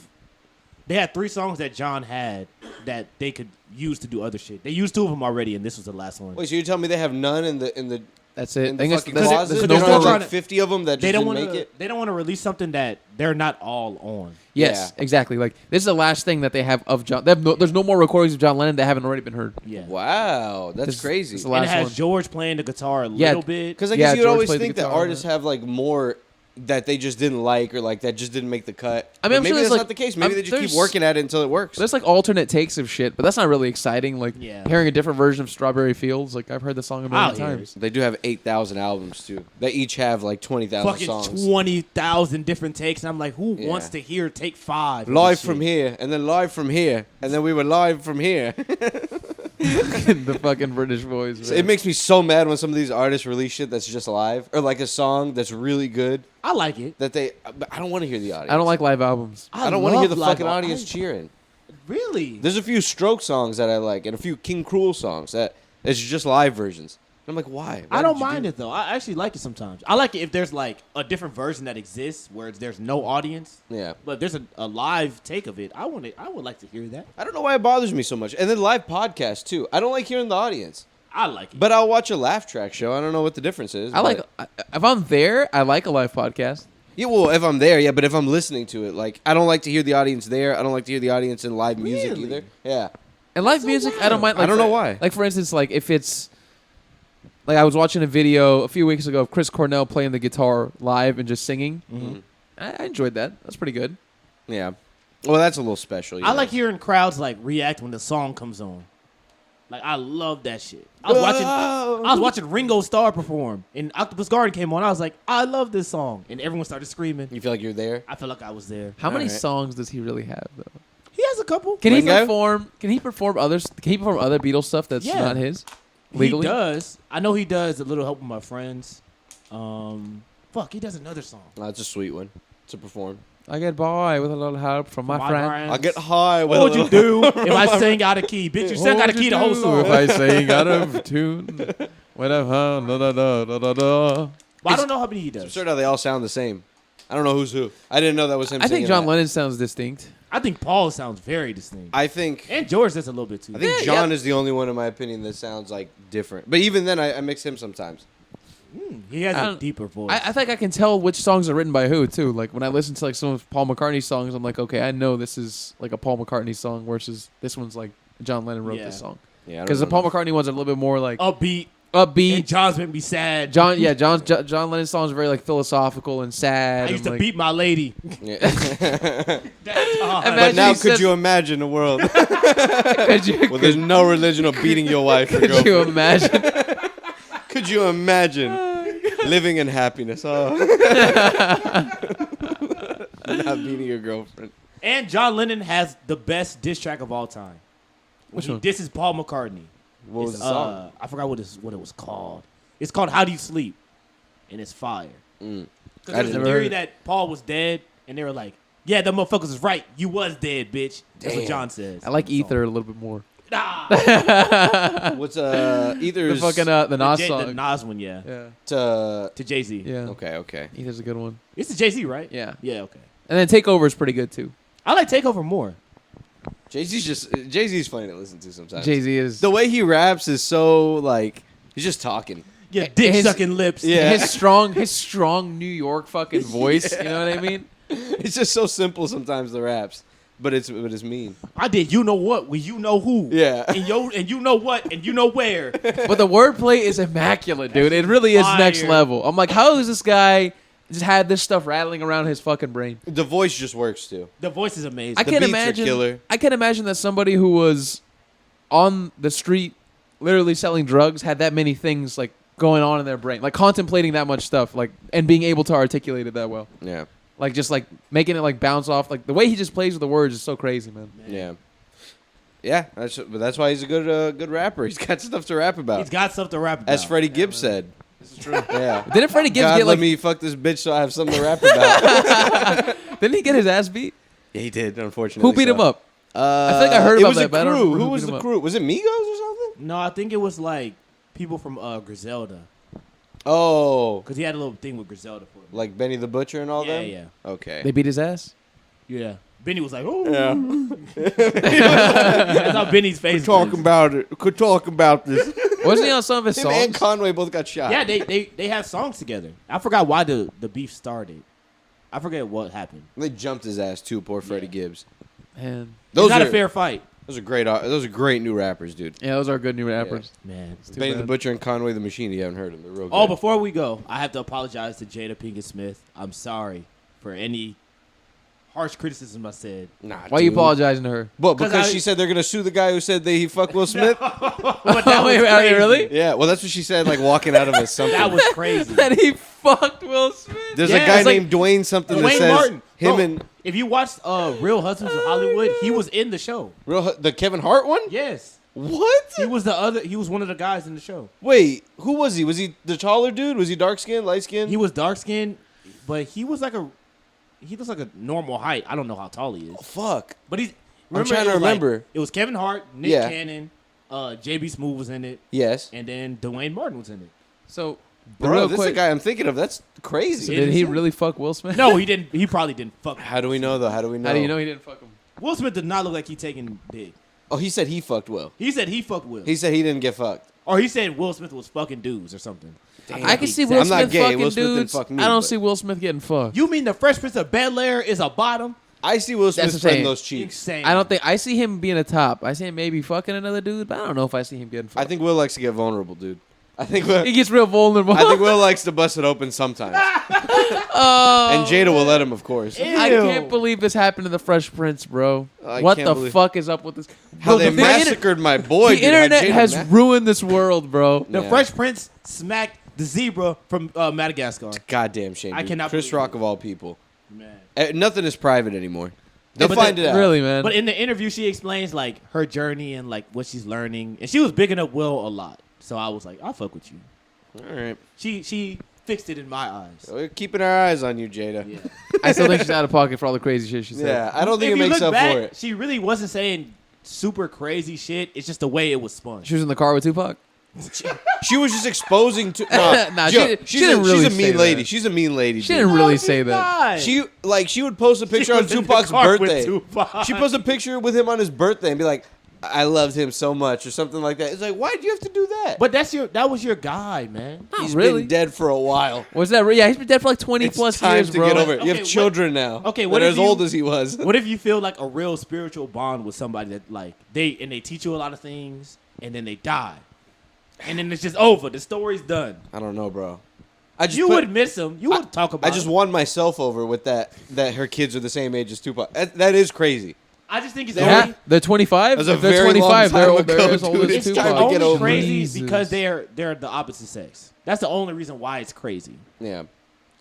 They had 3 songs that John had that they could use to do other shit. They used 2 of them already, and this was the last one. Wait, so you tell me they have none in the That's it. in I the think fucking that's- closet? there's They no don't more. have like 50 of them that just They don't didn't want make it. They don't want to release something that they're not all on. Yes, Yeah. exactly. Like this is the last thing that they have of John. There's no more recordings of John Lennon that haven't already been heard. Yeah. Wow, that's This crazy. is the And it last has one. George playing the guitar a Yeah, little bit. Because I Yeah, guess you'd George always played the think that guitar on artists it. have like more that they just didn't like or like that just didn't make the cut. I mean, I'm But maybe sure there's, that's like- not the case. Maybe they just keep there's- working at it until it works. There's like alternate takes of shit, but that's not really exciting. Like Yeah. hearing a different version of Strawberry Fields. Like I've heard the song a I'll million hear times. They do have 8,000 albums too. They each have like 20,000 Fucking songs. 20,000 different takes, and I'm like, who Yeah. wants to hear take 5? of Live this from shit? here, and then live from here, and then we were live from here. The fucking British voice. So it makes me so mad when some of these artists release shit that's just live, or like a song that's really good I like it. that they. But I don't want to hear the audience. I don't like live albums. I don't want to hear the love fucking live- audience I- cheering. Really? There's a few Stroke songs that I like, and a few King Cruel songs that it's just live versions. And I'm like, why? I don't mind it though. I actually like it sometimes. I like it if there's like a different version that exists where there's no audience, Yeah. but if there's a live take of it. I would like to hear that. I don't know why it bothers me so much. And then live podcasts too. I don't like hearing the audience. I like it. But I'll watch a laugh track show. I don't know what the difference is. I like but- if I'm there, I like a live podcast. Yeah, well, if I'm there, yeah, but if I'm listening to it, like, I don't like to hear the audience there. I don't like to hear the audience in live music Really? either. Yeah. And live So music, I don't wild. mind. Like, I don't know why. Like for instance, like if it's like I was watching a video a few weeks ago of Chris Cornell playing the guitar live and just singing. Mm-hmm. I enjoyed that. That's pretty good. Yeah. Well, that's a little special. I like hearing crowds like react when the song comes on. Like I love that shit. I was watching Ringo Starr perform, and Octopus Garden came on. I was like, I love this song, and everyone started screaming. You feel like you're there? I feel like I was there. How many Alright. songs does he really have though? He has a couple. Can he Ringo? perform? Can he perform others? Can he perform other Beatles stuff that's Yeah. not his? Legally? He does. I know he does. A little help with my friends. Fuck, he does another song. That's a sweet one to perform. I get by with a little help from my friend. I get high. With What would a you do if I sang out of key, bitch? You sang out of key the whole song. If I sing out of tune, whatever, da da da da da da. But I don't know how many he I'm does. sure how they all sound the same. I don't know who's who. I didn't know that was him. I think singing John that. Lennon sounds distinct. I think Paul sounds very distinct, I think and George does a little bit too. I think Yeah, John yeah. is the only one, in my opinion, that sounds like different. But even then, I mix him sometimes. He has I a don't- deeper voice. I think I can tell which songs are written by who too. Like when I listen to like some of Paul McCartney's songs, I'm like, okay, I know this is like a Paul McCartney song, versus this one's like John Lennon wrote Yeah. this song. Yeah, I don't Because the know. Paul McCartney ones are a little bit more like Upbeat, upbeat. and John's make me sad. John Lennon's songs are very like philosophical and sad. I used and, to like, beat my lady. Yeah. That's hard. Imagine But now, he could says- you imagine a world Could you, where there's no religion of beating your wife or could you girlfriend? imagine? Could you imagine living in happiness? Oh. Not beating your girlfriend. And John Lennon has the best diss track of all time. Which He one? disses Paul McCartney. What was It's, the song? I forgot what it was called. It's called "How Do You Sleep," and it's fire. Mm. Because I there's a didn't- theory that Paul was dead, and they were like, "Yeah, the motherfuckers was right. You was dead, bitch." That's what Damn. John says. I like in the Ether a little bit more. song. What's either The fucking the Nas The song. Nas one, yeah. Yeah, To Jay Z. yeah. okay. Ether's a good one. It's the Jay Z, right? Yeah, Yeah. Okay. and then Takeover is pretty good too. I like Takeover more. Jay-Z's funny to listen to sometimes. Jay Z is The way he raps is so like he's just talking. Yeah, dick His- sucking lips. Yeah. his strong New York fucking voice. You know what I mean? It's just so simple sometimes the raps, but it's mean. I did. You know what? Well, you know who. Yeah. And you know what? And you know where. But the wordplay is immaculate, dude. It really is next Fire. level. I'm like, how is this guy just had this stuff rattling around his fucking brain? The voice just works too. The voice is amazing. I The can't beats are imagine. killer. I can't imagine that somebody who was on the street, literally selling drugs, had that many things like going on in their brain, like contemplating that much stuff, like and being able to articulate it that well, Yeah. like just like making it like bounce off. Like the way he just plays with the words is so crazy, man. Yeah. Yeah, but that's why he's a good rapper. He's got stuff to rap about. He's got stuff to rap about. As Freddie Gibbs said, This is true. Yeah. Didn't Freddie Gibbs God, get let like? me fuck this bitch so I have something to rap about. Didn't he get his ass beat? Yeah, he did, unfortunately. Who beat him up? I feel like I heard about it was that, a but I don't crew. remember Who who was beat the him up. crew? Was it Migos or something? No, I think it was like people from Griselda, Oh, because he had a little thing with Griselda for him. like Benny the Butcher and all Yeah, them? yeah. Okay. They beat his ass. Yeah. Benny was like, oh. Yeah. That's how Benny's face was. about it. Could talk about this. Wasn't he on some of his Him and songs? Conway both got shot. Yeah, they have songs together. I forgot why the beef started. I forget what happened. They jumped his ass too, poor Freddie Gibbs. Man. It's not a fair fight. Those are great new rappers, dude. Yeah, those are good new rappers. Man. Too Benny bad. the Butcher and Conway the Machine. You haven't heard them. They're real good. Oh, before we go, I have to apologize to Jada Pinkett Smith. I'm sorry for any harsh criticism I said. Nah, Why you dude. apologizing to her? What, 'Cause because I- she said they're going to sue the guy who said that he fucked Will Smith? But that Wait, was are crazy. you really? Yeah, well, that's what she said, like walking out of a something. That was crazy. That he fucked Will Smith. There's Yeah, a guy it's like named Dwayne something that Dwayne says Martin. him Bro, and if you watched Real Husbands of Hollywood, he was in the show. the Kevin Hart one? Yes. What? He was one of the guys in the show. Wait, who was he? Was he the taller dude? Was he dark skinned, light skinned? He was dark skinned, but he looks like a normal height. I don't know how tall he is. Fuck. But he's I'm trying it to was like- remember. it was Kevin Hart, Nick Yeah. Cannon, JB Smoove was in it, Yes. and then Dwayne Martin was in it. So, Bro, real this is quick, the guy I'm thinking of. That's crazy. Yeah. did he Yeah. really fuck Will Smith? No, he didn't. He probably didn't fuck. How do we know, though? How do we know? How do you know he didn't fuck him? Will Smith did not look like he taking dick. Oh, he said he fucked Will. He said he fucked Will. He said he didn't get fucked. Or he said Will Smith was fucking dudes or something. I can see Will I'm Smith not gay. fucking Will Smith didn't dudes. fuck me, I don't but- see Will Smith getting fucked. You mean the Fresh Prince of Bel-Air is a bottom? I see Will Smith what I'm spreading saying. those cheeks. Insane. I don't think I see him being a top. I see him maybe fucking another dude, but I don't know if I see him getting fucked. I think Will likes to get vulnerable, dude. I think Will, he gets real vulnerable. I think Will likes to bust it open sometimes. And Jada will let him, of course. I Ew. can't believe this happened to the Fresh Prince, bro. I What can't the believe- fuck is up with this? How Bro, they the massacred my boy. The dude. How internet Jada has ruined this world, bro. The Yeah. Fresh Prince smacked the zebra from Madagascar. Goddamn shame. I dude. cannot Chris believe Rock it. of all people. Man. Nothing is private anymore. They'll but find it out. Really, man. But in the interview, she explains like her journey and like what she's learning, and she was bigging up Will a lot. So I was like, I'll fuck with you. All right. She fixed it in my eyes. We're keeping our eyes on you, Jada. Yeah. I still think she's out of pocket for all the crazy shit she said. Yeah, I don't think If it you makes look up back, for it. she really wasn't saying super crazy shit. It's just the way it was spun. She was in the car with Tupac. She was just exposing to. Nah, Joe, she didn't really she's a say mean lady. that. She's a mean lady. She dude. didn't really No, say she's that. not. She would post a picture on was in the Tupac's car with birthday. Tupac. She posts a picture with him on his birthday and be like, "I loved him so much" or something like that. It's like, why do you have to do that? But that was your guy, man. Not He's really. been dead for a while. Was that? Yeah, he's been dead for like 20 It's plus time years, to bro. get over it. You Okay, have children now. okay, that what are if as you- old as he was. What if you feel like a real spiritual bond with somebody that like they teach you a lot of things and then they die, and then it's just over. The story's done. I don't know, bro. I just You put- would miss him. You would talk about. I just him. won myself over with that her kids are the same age as Tupac. That is crazy. I just think it's Yeah, only, they're 25. That was a If they're very long 25, they're time old. They're ago, as old dude. as It's it's time Tupac. to only get over crazy Jesus. because they're the opposite sex. That's the only reason why it's crazy. Yeah.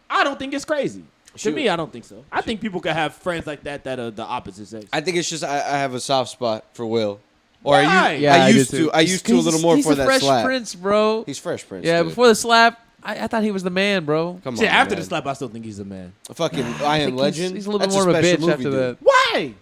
I don't think it's crazy. She- To me, I don't think so. I think people could have friends like that are the opposite sex. I think it's just I have a soft spot for Will. Or Why? Yeah, I do used too. to. I used to a little more he's for the that Fresh slap. Prince, bro. He's Fresh Prince. Yeah, dude. before the slap, I thought he was the man, bro. Come on. See, after man. the slap, I still think he's a man. Fucking I Am think Legend. He's a little bit That's more of a special bitch movie, after dude. that. Why?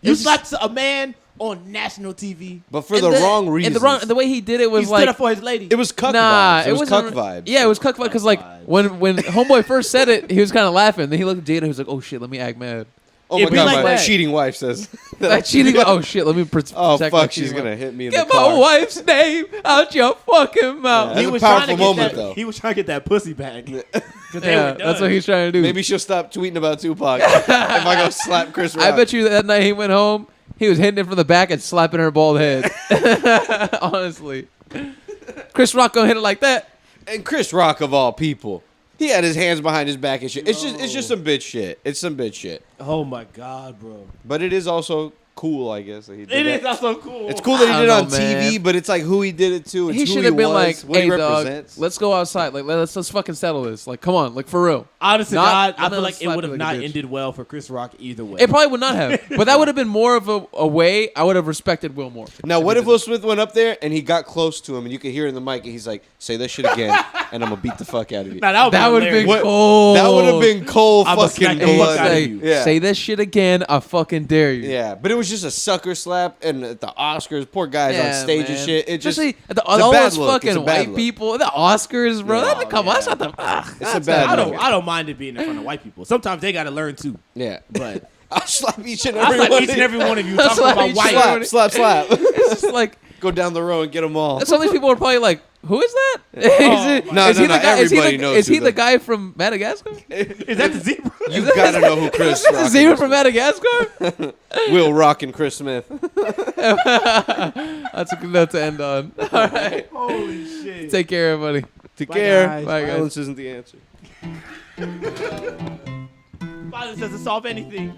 You It's- slapped a man on national TV. But for the wrong reasons. And the way he did it He was stood like, up for his lady. It was cuck nah, vibes. It was wasn't- cuck vibes. Yeah, it was cuck vibes because like vibes. when Homeboy first said it, he was kind of laughing. Then he looked at Jada, and he was like, "Oh shit, let me act mad." Oh It'd my be god, like my that. cheating wife says. that Like I'm cheating. Oh shit, let me protect. Oh my fuck, she's cheating gonna wife. hit me in Get the my car. wife's name out your fucking mouth. That's he a was powerful trying to moment, get that, though. He was trying to get that pussy back. 'Cause they Yeah, were that's done. what he's trying to do. Maybe she'll stop tweeting about Tupac if I go slap Chris Rock. I bet you that night he went home, he was hitting it from the back and slapping her bald head. Honestly, Chris Rock gonna hit it like that. And Chris Rock of all people, he had his hands behind his back and shit. It's just some bitch shit. It's some bitch shit. Oh my god, bro. But it is also cool, I guess. That he did It that. is also cool. It's cool that he I did it don't on know, TV, man. but it's like who he did it to. It's He who should have been like, was, what "Hey, he dog, represents. let's go outside. Like, let's fucking settle this. Like, come on, like for real." Honest to Not- God, I not feel like it slap would you have like a not bitch. ended well for Chris Rock either way. It probably would not have, but that would have been more of a way I would have respected Will more. Now, what if Will Smith went up there and he got close to him and you could hear in the mic and he's like, "Say that shit again, and I'm gonna beat the fuck out of you." Now, That would have been What- cold. That would have been cold I'ma fucking smack the Hey, fuck blood. out of say, you. Yeah. say that shit again. I fucking dare you. Yeah, but it was just a sucker slap, and at the Oscars, poor guys on Yeah, stage and man. shit. It just Especially it's a all bad those look. It's a fucking bad white look. people, the Oscars, bro. Yeah. Come on, that's not the. It's a bad I look. don't mind it being in front of white people. Sometimes they got to learn too. Yeah, But I'll slap each and I every like one. each and of every one of you That's talking like about each white. slap. Slap, slap, slap. It's just like Go down the row and get them all. some of these people are probably like, "Who is that? Oh, Is it- no, is he no, the guy? Is he everybody the, knows is he who the the- guy from Madagascar? Is that the zebra? You gotta know who Chris Is Rock the zebra is. from Madagascar? Will Rock and Chris Smith. That's a good note to end on. All right, Holy shit. take care, everybody. Take Bye, care. guys. Bye, guys. Violence isn't the answer. Violence doesn't solve anything.